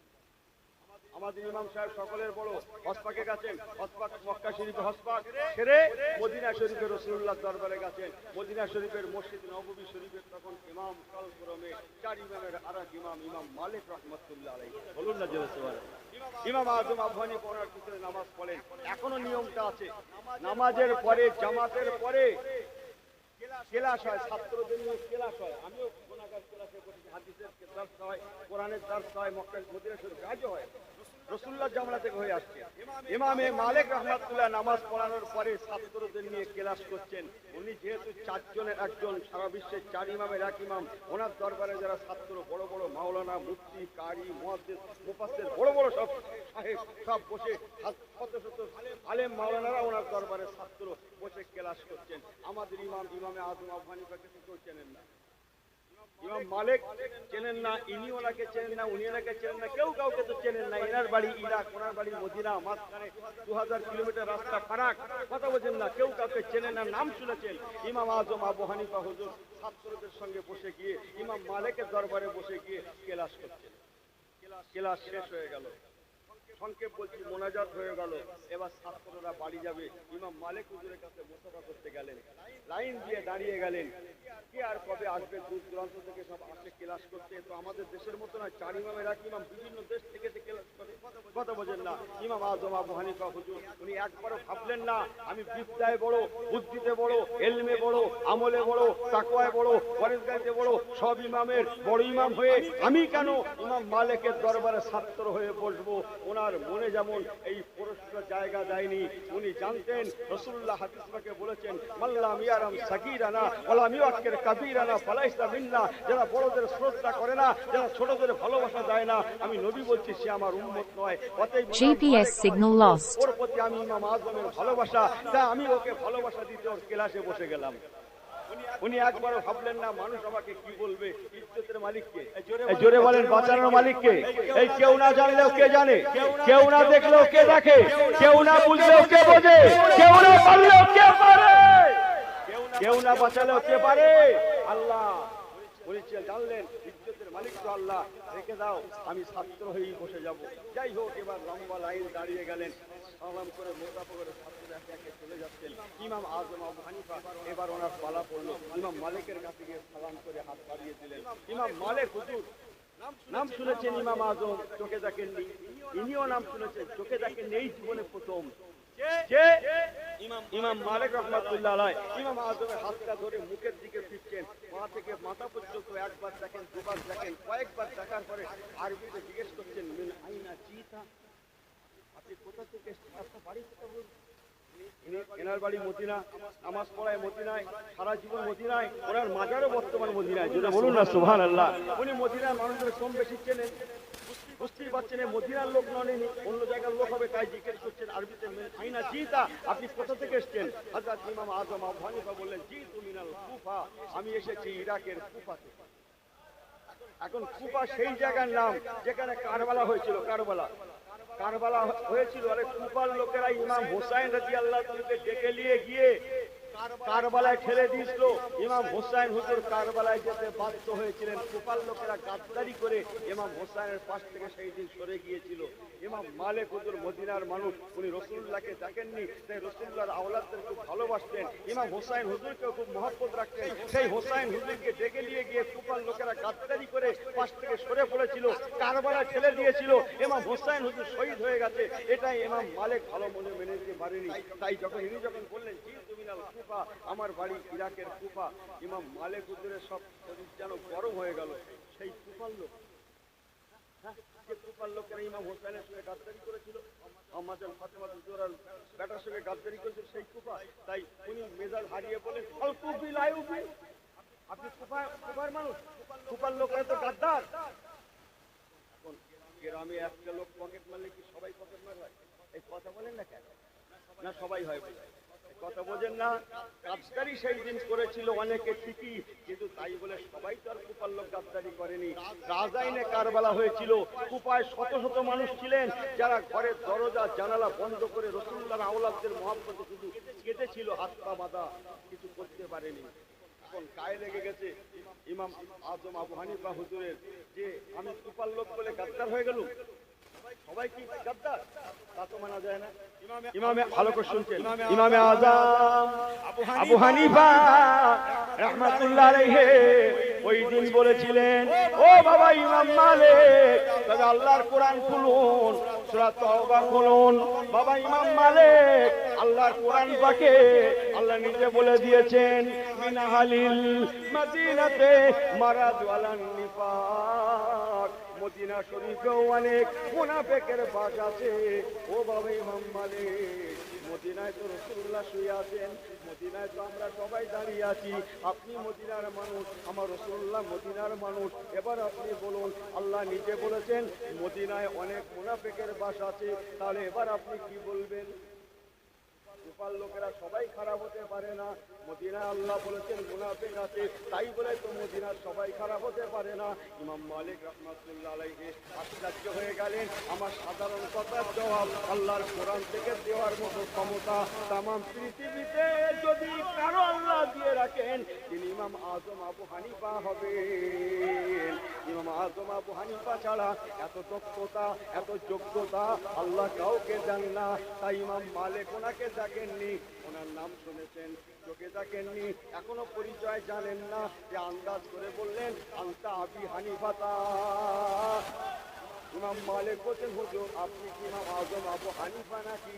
আমাদের ইমাম সাহেব সকলের বড় হসপাকে গেছেন। হসপাক মক্কা শরীফে হসপাক ছেড়ে মদিনা শরীফে রাসূলুল্লাহ দরবারে গেছেন। মদিনা শরীফের মসজিদ নববী শরীফের তখন ইমাম কালক্রমে চার ইমামের আরেক ইমাম ইমাম মালিক রহমাতুল্লাহ আলাইহি। বলুন না জোরে সুবহানাল্লাহ। ইমাম আজম আবু হানিফা ওনার পিছনে নামাজ পড়েন। এখনো নিয়মটা আছে, নামাজের পরে জামাতের পরে ক্লাস হয়, ছাত্রদের নিয়ে ক্লাস হয়। আমিও গুনাহগার ক্লাসে বসেছি, হাদিসের দার্স হয়, কোরআনের দার্স হয়, মক্কা মদিনা শরীফ কাজও হয়। রাসূলুল্লাহ জামলা থেকে হয়ে আসছে। ইমামে মালিক রাহমাতুল্লাহ নামাজ পড়ানোর পরে ছাত্রদের নিয়ে ক্লাস করছেন। উনি যেহেতু চারজনের একজন, সারা বিশ্বের চার ইমামের এক ইমাম, ওনার দরবারে যারা ছাত্র বড় বড় মাওলানা, মুফতি, কারি, মুহাদ্দিস, মুফাসসির বড় বড় সব সাহেব সব বসে শত শত আলেম মাওলানারা ওনার দরবারে ছাত্র বসে ক্লাস করছেন। আমাদের ইমাম ইমামে আজম আবু হানিফাকে কেউ চেনেন না, ইমাম মালিক চেনেন না, ইনি ওনাকে চেনেন না, উনি ওনাকে চেনেন না, কেউ কাউকে তো চেনেন না। এনার বাড়ি ইরাক, ওনার বাড়ি মদিনা, মাঝখানে 2000 কিলোমিটার রাস্তা ফারাক। কথা বোঝেন না, কেউ কাউকে চেনেন না, নাম শুনেছেন। ইমাম আজম আবু হানিফা হুজুর ছাত্রদের সঙ্গে বসে গিয়ে ইমাম মালিকের দরবারে বসে গিয়ে ক্লাস করছেন। ক্লাস শেষ হয়ে গেল, সংক্ষেপ বলছি, মোনাজাত হয়ে গেল। এবার ছাত্ররা বাড়ি যাবে। ইমাম মালিক হুজুরের কাছে মুসাফা করতে গেলেন, লাইন দিয়ে দাঁড়িয়ে গেলেন। কে আর কবে আসবে, দূর দূরান্ত থেকে সব আসে ক্লাস করতে। তো আমাদের দেশের মতো না, চার ইমামের এক ইমাম বিভিন্ন দেশ থেকে ক্লাস করে। কথা বোঝেন না। ইমাম আজম আবু হানিফা হুজুর উনি একবারও ভাবলেন না আমি বিদ্যায় বড়, বুদ্ধিতে বড়, এলমে বড়, আমলে বড়, তাকওয়ায় বড়, পরেশগারিতে বড়, সব ইমামের বড় ইমাম হয়ে আমি কেন ইমাম মালিকের দরবারে ছাত্র হয়ে বসবো। ওনার মনে যেমন এই পুরস্কার জায়গা দেয়নি। উনি জানতেন রাসূলুল্লাহ হাদিস পাকে বলেছেন, মাল্লাম ইয়ারাম সাগীরানা ওয়ালা মিওয়াক্কির কাবীরানা ফালাইসা মিন্না। যারা বড়দের শ্রদ্ধা করে না, যারা ছোটদের ভালোবাসা দেয় না, আমি নবী বলছি সে আমার উম্মত নয়। অতএব GPS signal lost. ওর প্রতি আমি ইমাম আজমের ভালোবাসা, তা আমি ওকে ভালোবাসা দিতে ওর ক্লাসে বসে গেলাম। উনি একবারও ভাবলেন না মানুষ আমাকে কি বলবে। ইজ্জতের মালিককে জোরে বলেন, বাঁচানোর মালিককে। এই কেউ না জানলেও কে জানে, কেউ না দেখলেও কে দেখে, কেউ না বুঝলেও কে বোঝে, কেউ না পারলেও কে পারে, কেউ না বাঁচালেও কে পারে, আল্লাহ। বলেছিলেন, জানলেন ইজ্জতের মালিক তো আল্লাহ, রেখে দাও, আমি ছাত্র হয়েই বসে যাব। যাই হোক, এবার লম্বা লাইন দাঁড়িয়ে গেলেন। সালাম করে মোতাফা করে ছাত্ররা একে একে চলে যাচ্ছেন। ইমাম আজম আবু হানিফা এবার ওনার পালা পড়লো। ইমাম মালিকের কাছে গিয়ে সালাম করে হাত বাড়িয়ে দিলেন। ইমাম মালিক হুজুর নাম শুনেছেন, ইমাম আজম চোখে দেখেননি, ইনিও নাম শুনেছেন, চোখে দেখেননি, এই জীবনে প্রথম যে ইমাম মালিক রাহমাতুল্লাহ আলাইহি ইমাম আজমের হাতটা ধরে মুখের দিকে ফিরছেন। পা থেকে মাথা পর্যন্ত একবার দেখেন, দুবার দেখেন, কয়েকবার দেখার পরে আরবিতে জিজ্ঞেস করছেন, মিন আইনা জিতা, আপনি কোথা থেকে এসেছেন, আপনার বাড়ি কোথায়? বলুন। এনার বাড়ি মদিনা, নামাজ পড়ায় মদিনায়, সারা জীবন মদিনায়, ওনার মাজারও বর্তমান মদিনায়। যদি বলুন না সুবহানাল্লাহ। উনি মদিনার মানুষদের কম বেশি চেনেন, বুঝতেই পারছেন মদিনার লোক নন, অন্য জায়গার লোক হবে, তাই জিজ্ঞেস করছেন আরবিতে, আইনা জিতা, আপনি কোথা থেকে এসেছেন? হযরত ইমাম আজম আবু হানিফা বললেন, জিতু মিনাল কুফা, আমি এসেছি ইরাকের কুফা থেকে। এখন কুফা সেই জায়গার নাম যেখানে কারবালা হয়েছিল। কারবালা হয়েছিল। আরে কুফার লোকেরা ইমাম হোসাইন রাদিয়াল্লাহু তাআলাকে ডেকে নিয়ে গিয়ে কারবালায় ঠেলে দিয়েছিল। ইমাম হোসাইন হুজুর কারবালায় যেতে বাধ্য হয়েছিলেন। কুফার লোকেরা গাদ্দারি করে ইমাম হোসাইনের পাশ থেকে সেই দিন সরে গিয়েছিল। ইমাম মালিক হুজুর মদিনার মানুষ, উনি রাসূলুল্লাহকে দেখেননি, তাই রাসূলুল্লাহর আওলাদদের খুব ভালোবাসতেন। ইমাম হোসাইন হুজুরকেও খুব মহব্বত রাখতেন। সেই হোসাইন হুজুরকে ডেকে নিয়ে গিয়ে কুফার লোকেরা গাদ্দারি করে পাশ থেকে সরে পড়েছিল, কারবালায় ঠেলে দিয়েছিল। ইমাম হোসাইন হুজুর শহীদ হয়ে গেছে, এটাই ইমাম মালিক ভালো মনে মেনে নিতে পারেনি। তাই ইনি যখন বললেন, জি তুমিনাল কুফা, আমার বাড়ি ইরাকের কুফা, ইমাম মালিক হুজুরের সব শরীর যেন গরম হয়ে গেল। সেই কুফার লোক, যে কুফার লোকেরা ইমাম হোসেনের সঙ্গে গাদ্দারি করেছিল, আম্মাজান ফাতেমা জোহরার বেটার সঙ্গে গাদ্দারি করেছিল, সেই কুফা। তাই উনি মেজাজ হারিয়ে বলেন, আল কুফি লা ইউফি, আপনি কুফার মানুষ, কুফার লোকেরা তো গাদ্দার। এখন গ্রামে একটা লোক পকেট মারলে কি সবাই পকেট মার হয়? এই কথা বলেন না কেন? না সবাই হয় বলে কথা বোঝেন না? গাদ্দারি সেই দিন করেছিল অনেকে ঠিকই, কিন্তু তাই বলে সবাই তো আর কুপার লোক গাদ্দারি করেনি। রাজাইনে কারবালা হয়েছিল, কুপায় শত শত মানুষ ছিলেন যারা ঘরের দরজা জানালা বন্ধ করে রাসূলুল্লাহর আওলাদদের মহব্বতে শুধু কেঁদেছিল, হাত পা বাঁধা, কিছু করতে পারেনি। এখন গায়ে লেগে গেছে ইমাম আজম আবু হানিফা হুজুরের যে আমি কুপার লোক বলে গাদ্দার হয়ে গেলুম। সবাই কি গাদ্দার? তা তো মানা যায় না। ইমামে ভালো করে শুনছেন, ইমামে আজম আবু হানিফা রাহমাতুল্লাহ আলাইহি ওই দিন বলেছিলেন, ও বাবা ইমাম মালিক, তবে আল্লাহর কোরআন খুলুন, সূরা তাওবা খুলুন। বাবা ইমাম মালিক, আল্লাহর কোরআন পাকে আল্লাহ নিজে বলে দিয়েছেন, মিন আহলিল মদিনাতে মারাদু আলান নিফাক। মদিনা শরীফেও অনেক মুনাফিকের বাস আছে। ও বাবা ইমাম মালিক, মদিনায় তো রাসূলুল্লাহ শুয়ে আছেন, মদিনায় তো আমরা সবাই দাঁড়িয়ে আছি। আপনি মদিনার মানুষ, আমার রাসূলুল্লাহ মদিনার মানুষ। এবার আপনি বলুন, আল্লাহ নিজে বলেছেন মদিনায় অনেক মুনাফিকের বাস আছে, তাহলে এবার আপনি কি বলবেন? কুফার লোকেরা সবাই খারাপ হতে পারে না, মদিনা আল্লাহ বলেছেন মুনাফিক আছে, তাই বলে তো মদিনার সবাই খারাপ হতে পারে না। ইমাম মালিক রাহমাতুল্লাহ আলাইহি আশ্চর্য হয়ে গেলেন। আমার সাধারণ কথার জবাব আল্লাহর কোরআন থেকে দেওয়ার মতো ক্ষমতা তামাম পৃথিবীতে যদি কারো আল্লাহ দিয়ে রাখেন, তিনি ইমাম আজম আবু হানিফা হবেন। ইমাম আজম আবু হানিফা ছাড়া এত দক্ষতা, এত যোগ্যতা আল্লাহ কাউকে দেন না। তাই ইমাম মালিক ওনাকে দেখেননি, ওনার নাম শুনেছেন, চোখে দেখেননি, এখনো পরিচয় জানেন না, যে আন্দাজ করে বললেন আনতা আবি হানিফাতা। ইমাম মালিক বলছেন, হুজুর আপনি কি ইমাম আজম আবু হানিফা নাকি?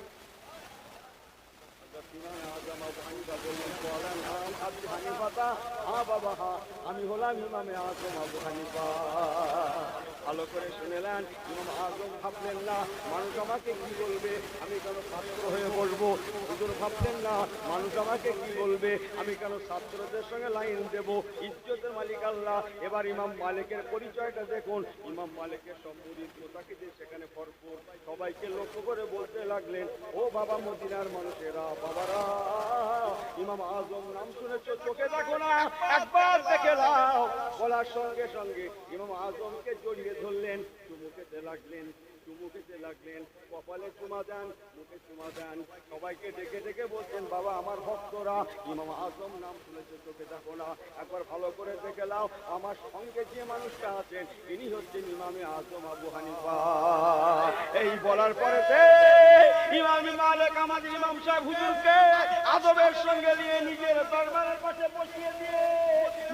ইমাম আজম আবু হানিফা বললেন, বলেন আবি হানিফাতা? হ্যাঁ বাবা হ্যাঁ, আমি হলাম ইমামে আজম আবু হানিফা। ভালো করে শুনেলেন, ইমাম আজম ভাবলেন না মানুষ আমাকে কি বলবে, আমি কেন ছাত্র হয়ে বসবো। হুজুর ভাবলেন না মানুষ আমাকে কি বলবে, আমি কেন ছাত্রদের সঙ্গে লাইন দেব। ইজ্জতের মালিক আল্লাহ। এবার ইমাম মালিকের পরিচয়টা দেখুন। ইমাম মালিকের সব মুরিদ মুতাকিদের সেখানে ভরপুর, সবাইকে লক্ষ্য করে বলতে লাগলেন, ও বাবা মদিনার মানুষেরা, বাবারা, ইমাম আজম নাম শুনেছ, চোখে দেখো না, একবার দেখে নাও। বলার সঙ্গে সঙ্গে ইমাম আজমকে জড়িয়ে ধরলেন, চুমু খেতে লাগলেন, চুমু খেতে লাগলেন, কপালে চুমা দেন, মুখে চুমা দেন, সবাইকে ডেকে ডেকে বলছেন, বাবা আমার ভক্তরা, ইমাম আজম নাম শুনেছে, চোখে দেখো না, একবার ভালো করে দেখে নাও। আমার সঙ্গে যে মানুষটা আছেন ইনি হচ্ছেন ইমামে আজম আবু হানিফা। এই বলার পরে ইমাম মালিক আমাদের ইমাম সাহেব হুজুরকে আদবের সঙ্গে নিয়ে নিজের দরবারের পাশে বসিয়ে দিয়ে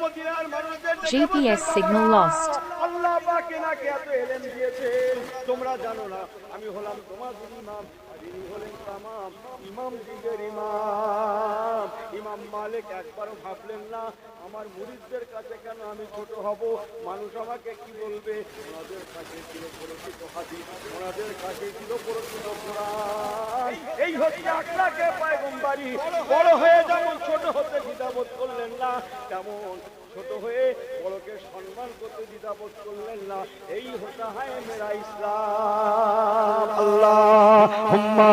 মদিনার মানুষদের GPS signal lost. আল্লাহ পাক এনাকে এত ইলম দিয়েছেন, তোমরা জানো না আমি হলাম তোমাদের ইমাম, আর ইনি হলেন তামাম ইমাম দিগের ইমাম। ইমাম মালিক একবারও ভাবলেন না আমার মুরিদদের কাছে কেন আমি ছোট হব, মানুষ আমাকে কি বলবে। ওনাদের কাছে ছিল পরিচিত হাদিস, ওনাদের কাছে ছিল পরিচিত কোরআন। এই হচ্ছে আখলাকে পয়গম্বরী। বড় হয়ে যেমন ছোট হতে দ্বিধাবোধ করলেন না, তেমন ছোট হয়ে বড়কে সম্মান করতে দ্বিধাবোধ করলেন না। এই হতে হয় মেরা ইসলাম। আল্লাহুম্মা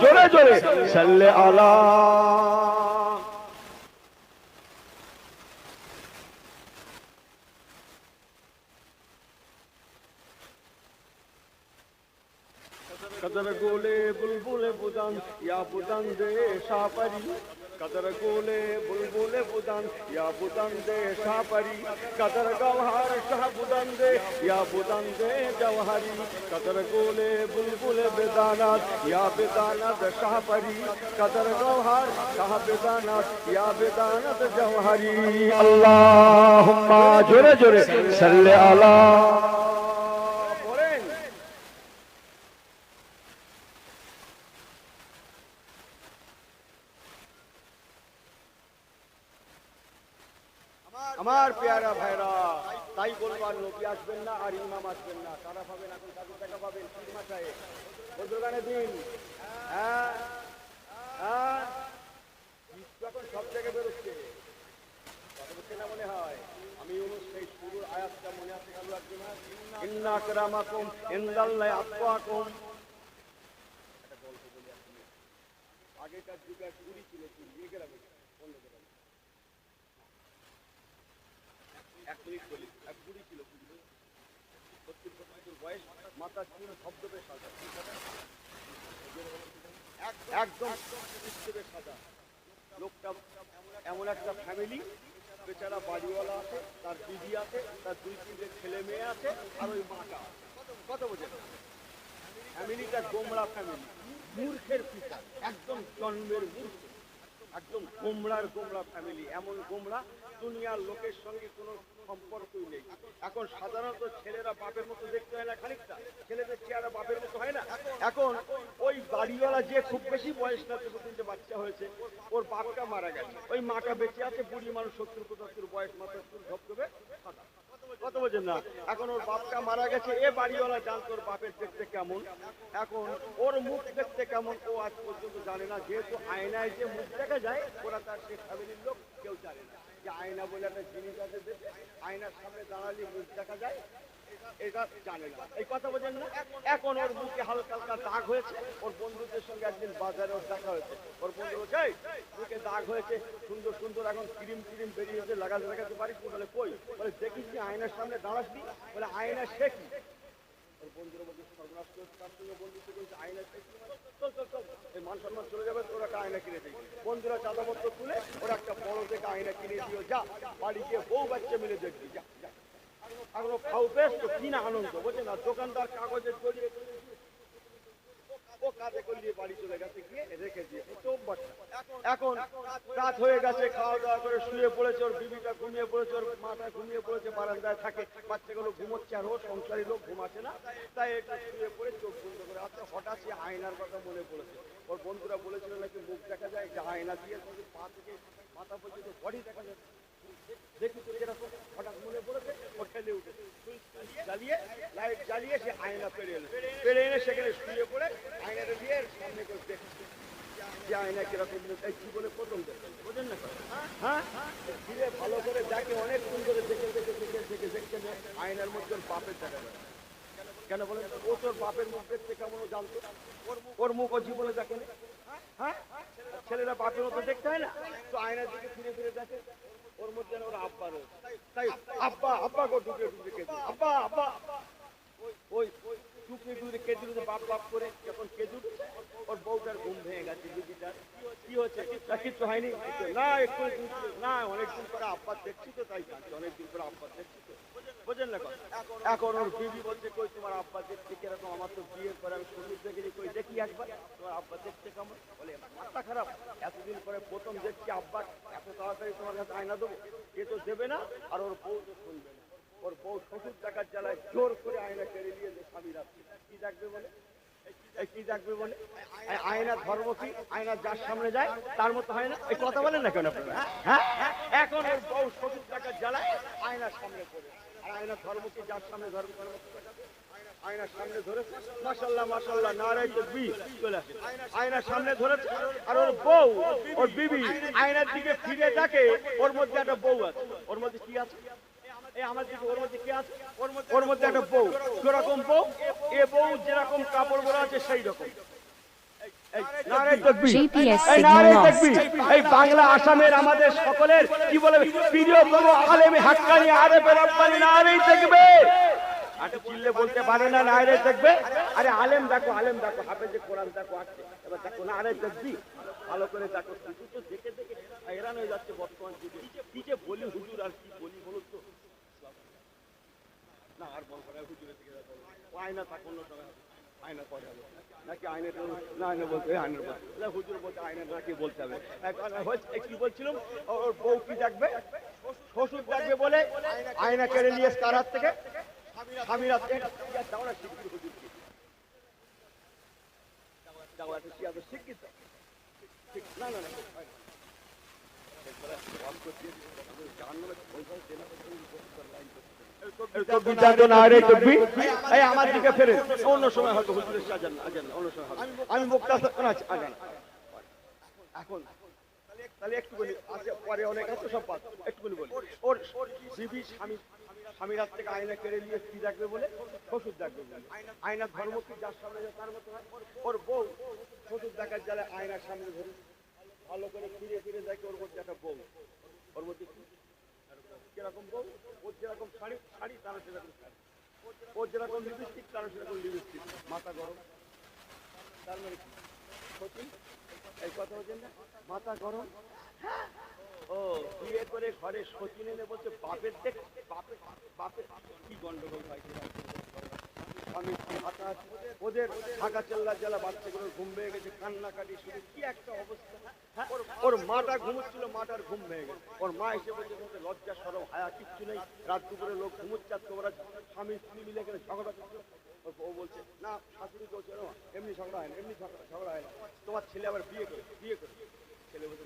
জোরে জোরে সাল্লি আলা। कदर गोले बुलबुले बुदन या बुदन दे शापरी, कदर गोले बुलबुले बुदन या बुदन दे शापरी, कदर गवहर शाह बुदन दे या बुदन दे जवहरी, कदर गोले बुलबुले बेदानत या बेदानत शाहपरी, कदर गवहर शाह बेदानत या बेदानत जवहरी। अल्लाहुम्मा जोरे जोरे सल्ले अला। আমার পেয়ারা ভাইরা, তাই বলবার নবী আসবেন না আর ইমাম আসবেন না, কারা পাবেন এখন কাজের টাকা পাবেন তিন মাসায় বদরগানের দিন। হ্যাঁ হ্যাঁ, এখন সব জায়গায় বেরোচ্ছে, কথা বলছে না মনে হয়। আমি সেই শুরুর আয়াতটা মনে আছে, আল্লাহ ইন্না আকরামাকুম ইনদাল্লাহি আতকাকুম। আগেকার যুগে চুরি ছিল, চুরি গ্রামে অন্য গ্রামে 1 মিনিট বলি, এক বুড়ি ছিল, 70-75 বয়স, মাথা চুল ধবধবে সাদা, একদম ধবধবে সাদা। লোকটা এমন একটা ফ্যামিলি, বেচারা বাড়িওয়ালা আছে, তার দিদি আছে, তার 2-3 ছেলে মেয়ে আছে, আর ওই মাটা। কত বোঝেন? ফ্যামিলিটা গোমড়া ফ্যামিলি, মূর্খের পিতা, একদম জন্মের মূর্খ, একদম গোমড়ার গোমড়া ফ্যামিলি। এমন গোমড়া দুনিয়ার লোকের সঙ্গে কোনো সম্পর্কই নেই। এখন সাধারণত ছেলেরা বাপের মতো দেখতে হয় না, খানিকটা ছেলেদের চেহারা বাপের মতো হয় না। এখন ওই বাড়িওয়ালা যে খুব বেশি বয়স না, 3 বাচ্চা হয়েছে, ওর বাপটা মারা গেছে, ওই মাটা বেঁচে আছে, বুড়ি মানুষ 70-75 বয়স, মাথা চুল ধবধবে সাদা। কত বোঝেন না? এখন ওর বাপটা মারা গেছে, এ বাড়িওয়ালা জানতো ওর বাপের দেখতে কেমন, এখন ওর মুখ দেখতে কেমন ও আজ পর্যন্ত জানে না। যেহেতু আয়নায় যে মুখ দেখা যায়, ওরা তার সে ফ্যামিলির লোক কেউ জানে না যে আয়না বলে একটা জিনিস আছে, দেখে আয়নার সামনে দাঁড়ালে মুখ দেখা যায়, এটা জানে না। এই কথা বোঝেন না? এখন ওর মুখে হালকা হালকা দাগ হয়েছে। ওর বন্ধুদের সঙ্গে একদিন বাজারে ওর দেখা হয়েছে, ওর বন্ধু বলছে মুখে দাগ হয়েছে, সুন্দর সুন্দর এখন ক্রিম ক্রিম বেরিয়েছে, লাগাতে পারিস? বলে কই? বলে দেখিস নি আয়নার সামনে দাঁড়াসনি? বলে আয়না সে কি? ওর বন্ধুরা বলছে সর্বনাশ করেছে, তার সঙ্গে বন্ধুত্ব করেছে, আয়না সে কি? চল চল চল, এই মান সম্মান চলে যাবে, তোর একটা আয়না কিনে দিই। বন্ধুরা চাঁদাপত্র তুলে ওর একটা বড় থেকে আয়না কিনে দিও, যা বাড়ি গিয়ে বউ বাচ্চা মিলে দেখবি, যা যা। এখনো খাও বেশ তো, কি না আনন্দ বোঝে না। দোকানদার কাগজের জড়িয়ে ও কাঁধে করলিয়ে বাড়ি চলে গেছে, গিয়ে রেখে দিয়ে এখন রাত হয়ে গেছে, খাওয়া দাওয়া করে শুয়ে পড়েছে, ওর বিবিটা ঘুমিয়ে পড়েছে, ওর মাটা ঘুমিয়ে পড়েছে, বারান্দায় থাকে, বাচ্চাগুলো ঘুমোচ্ছে, আর ও সংসারী লোক ঘুমাচ্ছে না, তাই এটা শুয়ে পড়ে চোখ বন্ধ করে আছে। হঠাৎ সে আয়নার কথা মনে পড়েছে। ওর বন্ধুরা বলেছিল নাকি মুখ দেখা যায়, যে আয়না দিয়ে পা থেকে মাথা পর্যন্ত বডি দেখা যায়, দেখি তো যেরকম। হঠাৎ মনে পড়েছে, ও ঠেলে উঠেছে, জ্বালিয়ে লাইট জ্বালিয়ে সে আয়না পেরে এনে সেখানে শুয়ে পড়ে আয়নাটা দিয়ে সামনে করে দেখছে যে আয়না কিরকম, কি বলে প্রথম দেখে বোঝেন না? হ্যাঁ, ধীরে ভালো করে দেখে, অনেক সুন্দর দেখে দেখে দেখে দেখে দেখছে আয়নার মধ্যে ওর বাপের দেখা যায়। কেন বলেন? ও তোর বাপের মুখ দেখতে কেমন ও জানতো, ওর মুখ ও জীবনে দেখেনি। হ্যাঁ, ছেলেরা বাপের মতো দেখতে হয় না, তো আয়নার দিকে ফিরে ফিরে দেখে, ওর মধ্যে ওর আব্বা রয়েছে, তাই আব্বা আব্বা গো ঢুকে ঢুকে কেঁদে, আব্বা আব্বা, ওই ঢুকে ঢুকে কেঁদে ঢুকে বাপ বাপ করে যখন কেঁদে উঠেছে, ওর বউটার ঘুম ভেঙে গেছে। দিদিটার কি হচ্ছে? কিছু হয়নি না, একটু না, অনেকদিন পরে আব্বা দেখছি তো, তাই জানছি, অনেকদিন পরে আব্বা দেখছি তো, বোঝেন না? এখন ওর বিবি বলছে কই তোমার আব্বা দেখতে কিরকম? আমার তো বিয়ের পরে আমি শরীর দেখেছি, কই দেখি একবার তোমার আব্বা দেখতে কেমন? বলে মাথা খারাপ, এতদিন পরে প্রথম দেখছি আব্বা, এত তাড়াতাড়ি তোমার কাছে আয়না দেবো? এ তো দেবে না, আর ওর বউ তো শুনবে না। ওর বউ শ্বশুর টাকার জ্বালায় জোর করে আয়না কেড়ে নিয়ে স্বামী রাখছে। কি দেখবে বলে? কি দেখবে বলে? আয়না ধর্ম কি? আয়না যার সামনে যায় তার মতো হয় না? এই কথা বলেন না কেন আপনারা? হ্যাঁ, এখন ওর বউ শ্বশুর টাকার জ্বালায় আয়নার সামনে পড়ে, আর আয়না ধর্ম কি? যার সামনে ধর্ম আয়নার সামনে ধরেছে, মাশাআল্লাহ মাশাআল্লাহ, নারায়ে তাকবীর, চলে আসে, আয়নার সামনে ধরেছে, আর ওর বউ, ওর বিবি আয়নার দিকে ফিরে দেখে, ওর মধ্যে একটা বউ আছে। ওর মধ্যে কি আছে? আমার দিকে ওর মধ্যে কি আছে? ওর মধ্যে একটা বউ। কিরকম বউ? এ বউ যেরকম কাপড় পরা আছে সেই রকম। GPS signal lost. এই বাংলা আসামের আমাদের সকলের কি বলে প্রিয় বড় আলেমে হাক্কানি আরেফে রব্বানি নারেই তাকবীর। আরে চিল্লে বলতে পারে না নারে তাকবীর? আরে আলেম দেখো, আলেম দেখো, হাফেজে কোরআন দেখো আছে, এবার দেখো নারে তাকবীর, ভালো করে দেখো। কিছু তো দেখে দেখে हैरान হয়ে যাচ্ছে বর্তমান যুগে। কি যে বলি হুজুর, আর কি বলি বলো তো? না আর বলবো না, হুজুরের দিকে ও আয়না থাক, অন্য সময় আয়না পড়ে হবে নাকি? আয়না না, আয়না বলতে আয়নার বলতে, হুজুর বলতে আয়না নাকি বলতে হবে। কি বলছিলাম? ওর বউ কি দেখবে? শ্বশুর দেখবে বলে আয়না কেড়ে নিয়ে তার হাত থেকে স্বামীর হাত থেকে দাও না, শিক্ষিত হুজুরকে দাও, একটা শিক্ষিত না না না, আমার দিকে ফেরে, অন্য সময় হয়তো হুজুরের সাজান, অন্য সময় আমি মুক্তা এখন তাহলে একটু বলি, আছে পরে অনেক আছে সব বাদ, একটুখানি বলি। ওর বিবি স্বামীর হাত থেকে আয়না কেড়ে নিয়ে কি দেখবে বলে? শ্বশুর দেখবে বলে। আয়নার ধর্ম কি? যার সামনে যায় তার মতো হয়। ওর বউ শ্বশুর দেখার জালে আয়নার সামনে ধরে ভালো করে ফিরে ফিরে দেখে ওর মধ্যে একটা বউ। ওর মধ্যে কি কিরকম বউ? ওর যেরকম শাড়ি তার সেরকম শাড়ি, ওর যেরকম লিপস্টিক তার সেরকম লিপস্টিক। মাথা গরম, তার মানে কি সতীন? এই কথা বলছেন না, মাথা গরম। ও বিয়ে করে ঘরে সতীন এনে বলছে বাপের দেখ, বাপের কি গন্ডগোল হয়। আমি ওদের ঢাকা চেল্লা জেলা বাচ্চাগুলোর ঘুম ভেঙে গেছে, কান্নাকাটি শুরু, কি একটা অবস্থা। ওর মাটা ঘুমোচ্ছিল, মাটার ঘুম ভেঙে গেছে। ওর মা এসে বলছে লজ্জা সরম হায়া কিচ্ছু নেই, রাত দুপুরে লোক ঘুমোচ্ছে, তোমরা স্বামী স্ত্রী মিলে গেলে ঝগড়া করছো। ও বলছে না, শাশুড়ি বলছে না, এমনি ঝগড়া হয় না, এমনি ঝগড়া হয় না, তোমার ছেলে আবার বিয়ে করে ছেলে বলছে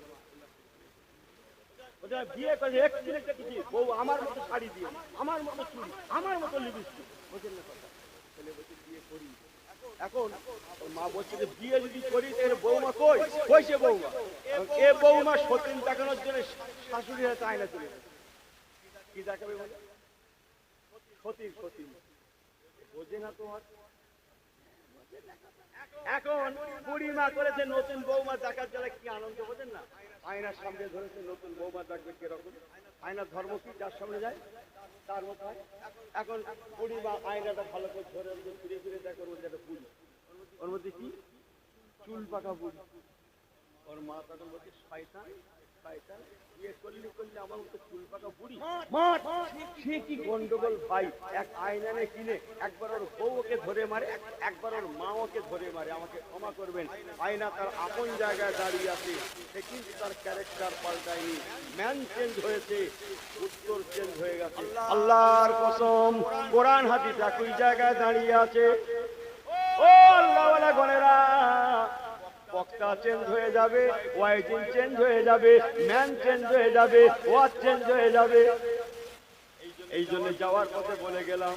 বিয়ে করে এক ছেলেটা কি বউ আমার মতো শাড়ি দিয়ে, আমার মতো চুড়ি, আমার মতো লিপস্টিক, বোঝেন না কথা। ছেলে বলছে বিয়ে করি। এখন মা বলছে যে বিয়ে যদি করি তাহলে বৌমা কই সে বৌমা? এ বৌমা সতীন দেখানোর জন্য শাশুড়ি হাতে আয়না চলে গেছে। কি দেখাবে বলে? সতীন বোঝে না তোমার। এখন বুড়িমা করেছে নতুন বৌমা দেখার জন্য, কি আনন্দ বোঝেন না? আয়নার সামনে ধরেছে নতুন বৌমা দেখবে কিরকম। আয়নার ধর্ম কি? যার সামনে যায় তার মতো হয়। এখন বুড়িমা আয়নাটা ভালো করে ধরে ফিরে ফিরে দেখে, ওর মধ্যে একটা বুড়ি, ওর মধ্যে কি চুল পাকা বুড়ি। ওর মা তখন বলছে শয়তান বিয়ে করলে আমার মতো চুল পাকা বুড়ি। সে কি গন্ডগোল ভাই! এক আয়না কিনে একবার ওর বউ ওকে ধরে মারে, একবার ওর মা ওকে ধরে মারে। আমাকে ক্ষমা করবেন, আয়না তার আপন জায়গায় দাঁড়িয়ে আছে, সে কিন্তু তার ক্যারেক্টার পাল্টায়নি। ম্যান চেঞ্জ হয়েছে, উত্তর চেঞ্জ হয়ে গেছে। আল্লাহর কসম, কোরআন হাদিস একই জায়গায় দাঁড়িয়ে আছে। ও আল্লাহওয়ালা গণেরা, বক্তা চেঞ্জ হয়ে যাবে, ওয়াইজিং চেঞ্জ হয়ে যাবে, ম্যান চেঞ্জ হয়ে যাবে, ওয়াজ চেঞ্জ হয়ে যাবে। এই জন্য যাওয়ার পথে বলে গেলাম,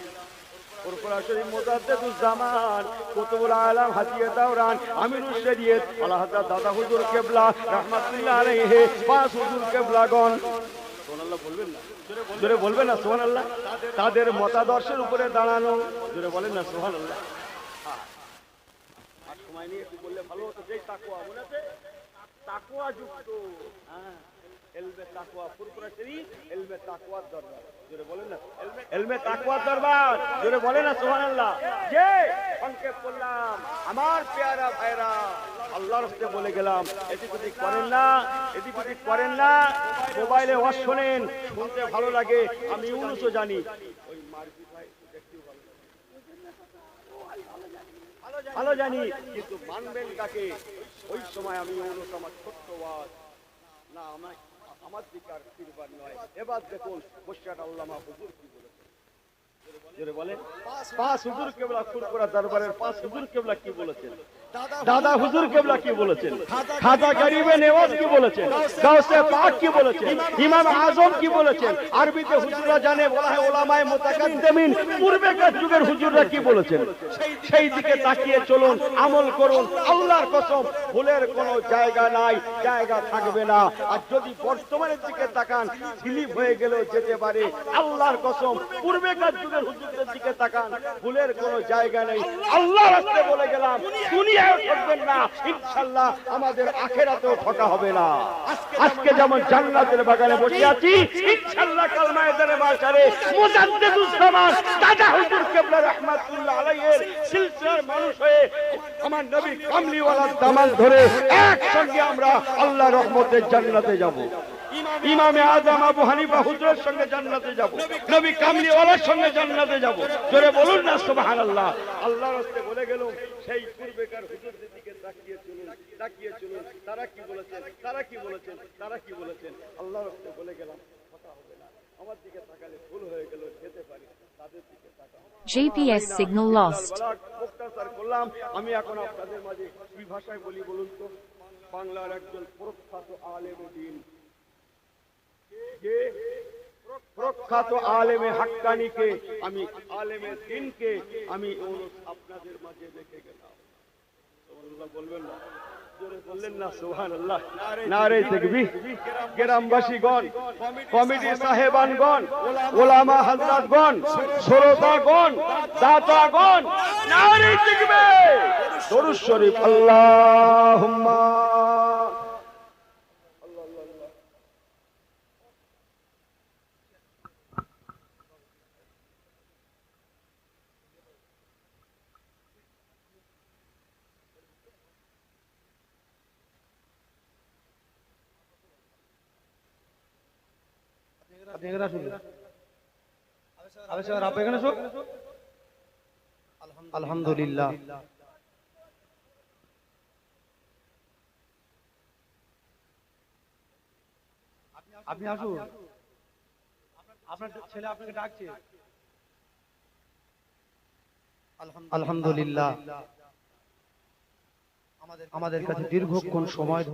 ফুরফুরা শরীফ মুজাদ্দিদুজ্জামান কুতুবুল আলম হাজিয়ে দাওরান আমিরুশ শরীয়ত আলা হযরত দাদা হুজুর কেবলা রাহমাতুল্লাহ আলাইহি, পাঁচ হুজুর কেবলাগণ, সুবহানাল্লাহ বলবেন না, জোরে বলবেন না সুবহানাল্লাহ, তাদের মতাদর্শের উপরে দাঁড়ানো, জোরে বলেন না সুবহানাল্লাহ। আর সময় নিয়ে একটু বললে ভালো হতো। যেই তাকওয়া মনে আছে, তাকওয়া যুক্ত, হ্যাঁ, এলমে তাকওয়া, ফুরফুরা শরীফ এলমে তাকওয়ার দরবার, জোরে বলেন না এলমে তাকওয়ার দরবার, জোরে বলেন না সুবহানাল্লাহ। যে সংক্ষেপ করলাম আমার পেয়ারা ভাইরা, আল্লাহর রাস্তায় বলে গেলাম, এদিক ওদিক করেন না, মোবাইলে ওয়াজ শোনেন, শুনতে ভালো লাগে, আমি ইউনুসও জানি, ওই মারবি ভাই দেখতে ভালো জানি, কিন্তু মানবেন কাকে? ওই সময় আমি ইউনুস আমার ছোট্ট ওয়াজ না, আমার দিকে আর ফিরবার নয়। এবার দেখুন মুর্শিদ আল্লামা হুজুর কি বলেছেন, জোরে বলেন। পাঁচ হুজুর কেবলা, ফুরফুরা দরবারের পাঁচ হুজুর কেবলা কি বলেছেন? দাদা হুজুর কেবলা কি বলেছেন? খাজা গরিবে নেওয়াজ কি বলেছেন? গাউসে পাক কি বলেছেন? ইমাম আজম কি বলেছেন? আরবিতে হুজুররা জানে, বলা হয় ওলামায়ে মুতাকাদ্দিমিন, পূর্বেকার যুগের হুজুররা কি বলেছেন? সেই দিকে তাকিয়ে চলুন, আমল করুন। আল্লাহর কসম, ভুলের কোনো জায়গা নাই, জায়গা থাকবে না। আর যদি বর্তমানের দিকে তাকান, স্লিপ হয়ে গেলেও যেতে পারে। আল্লাহর কসম, পূর্বেকার যুগের হুজুরদের দিকে তাকান, ভুলের কোনো জায়গা নেই। আল্লাহর রাস্তায় বলে গেলাম, দুনিয়ায় ঠকবেন না, ইনশাআল্লাহ আমাদের আখিরাতেও ঠকা হবে না। আজকে যেমন জান্নাতের বাগানে বসে আছি, ইনশাআল্লাহ কাল ময়দানে মাশারে মুজাদ্দিদুজ্জামান দাদা হুজুর কেবলা রাহমাতুল্লাহ আলাইহির সিলসিলার মানুষ হয়ে আমার নবী কামলিওয়ালার দামান ধরে একসঙ্গে আমরা আল্লাহর রহমতের জান্নাতে যাব। ইমামে আজম আবু হানিফা হুজুরের সঙ্গে জান্নাতে যাব, নবী কামলিওয়ালার সঙ্গে জান্নাতে যাব। জোরে বলুন না সুবহানাল্লাহ। আল্লাহর রাস্তায় বলে গেল, সেই পূর্বেকার হুজুরদের দিকে তাকিয়ে চলুন, তারা কি বলেছেন। আল্লাহর রাস্তায় বলে গেলাম, কথা হবে না, আমার দিকে তাকালে ভুল হয়ে গেল, যেতে পারি, তাদের দিকে তাকাও। GPS signal lost. মুক্তাসার করলাম। আমি এখন আপনাদের মাঝে কি ভাষায় বলি বলুন তো? বাংলার একজন প্রখ্যাত আলেম দ্বীন, প্রখ্যাত আলেমে হাক্কানিকে, আমি আলেমে দ্বীনকে আমি আপনাদের মাঝে রেখে গেলাম। সুবহানাল্লাহ বলবেন না? বললেন না সুবহানাল্লাহ। নারে তাকবীর। গ্রামবাসীগণ, কমিটি সাহেবানগণ, ওলামা হযরতগণ, শ্রোতাগণ, দাতাগণ, নারে তাকবীর। দরুদ শরীফ আল্লাহুম্মা আপনি এখানে আসুন। আবে স্যার আপনি এখানে আসুন। আলহামদুলিল্লাহ। আপনি আসুন, আপনার ছেলে আপনাকে ডাকছে। আলহামদুলিল্লাহ। আমাদের কাছে দীর্ঘক্ষণ সময়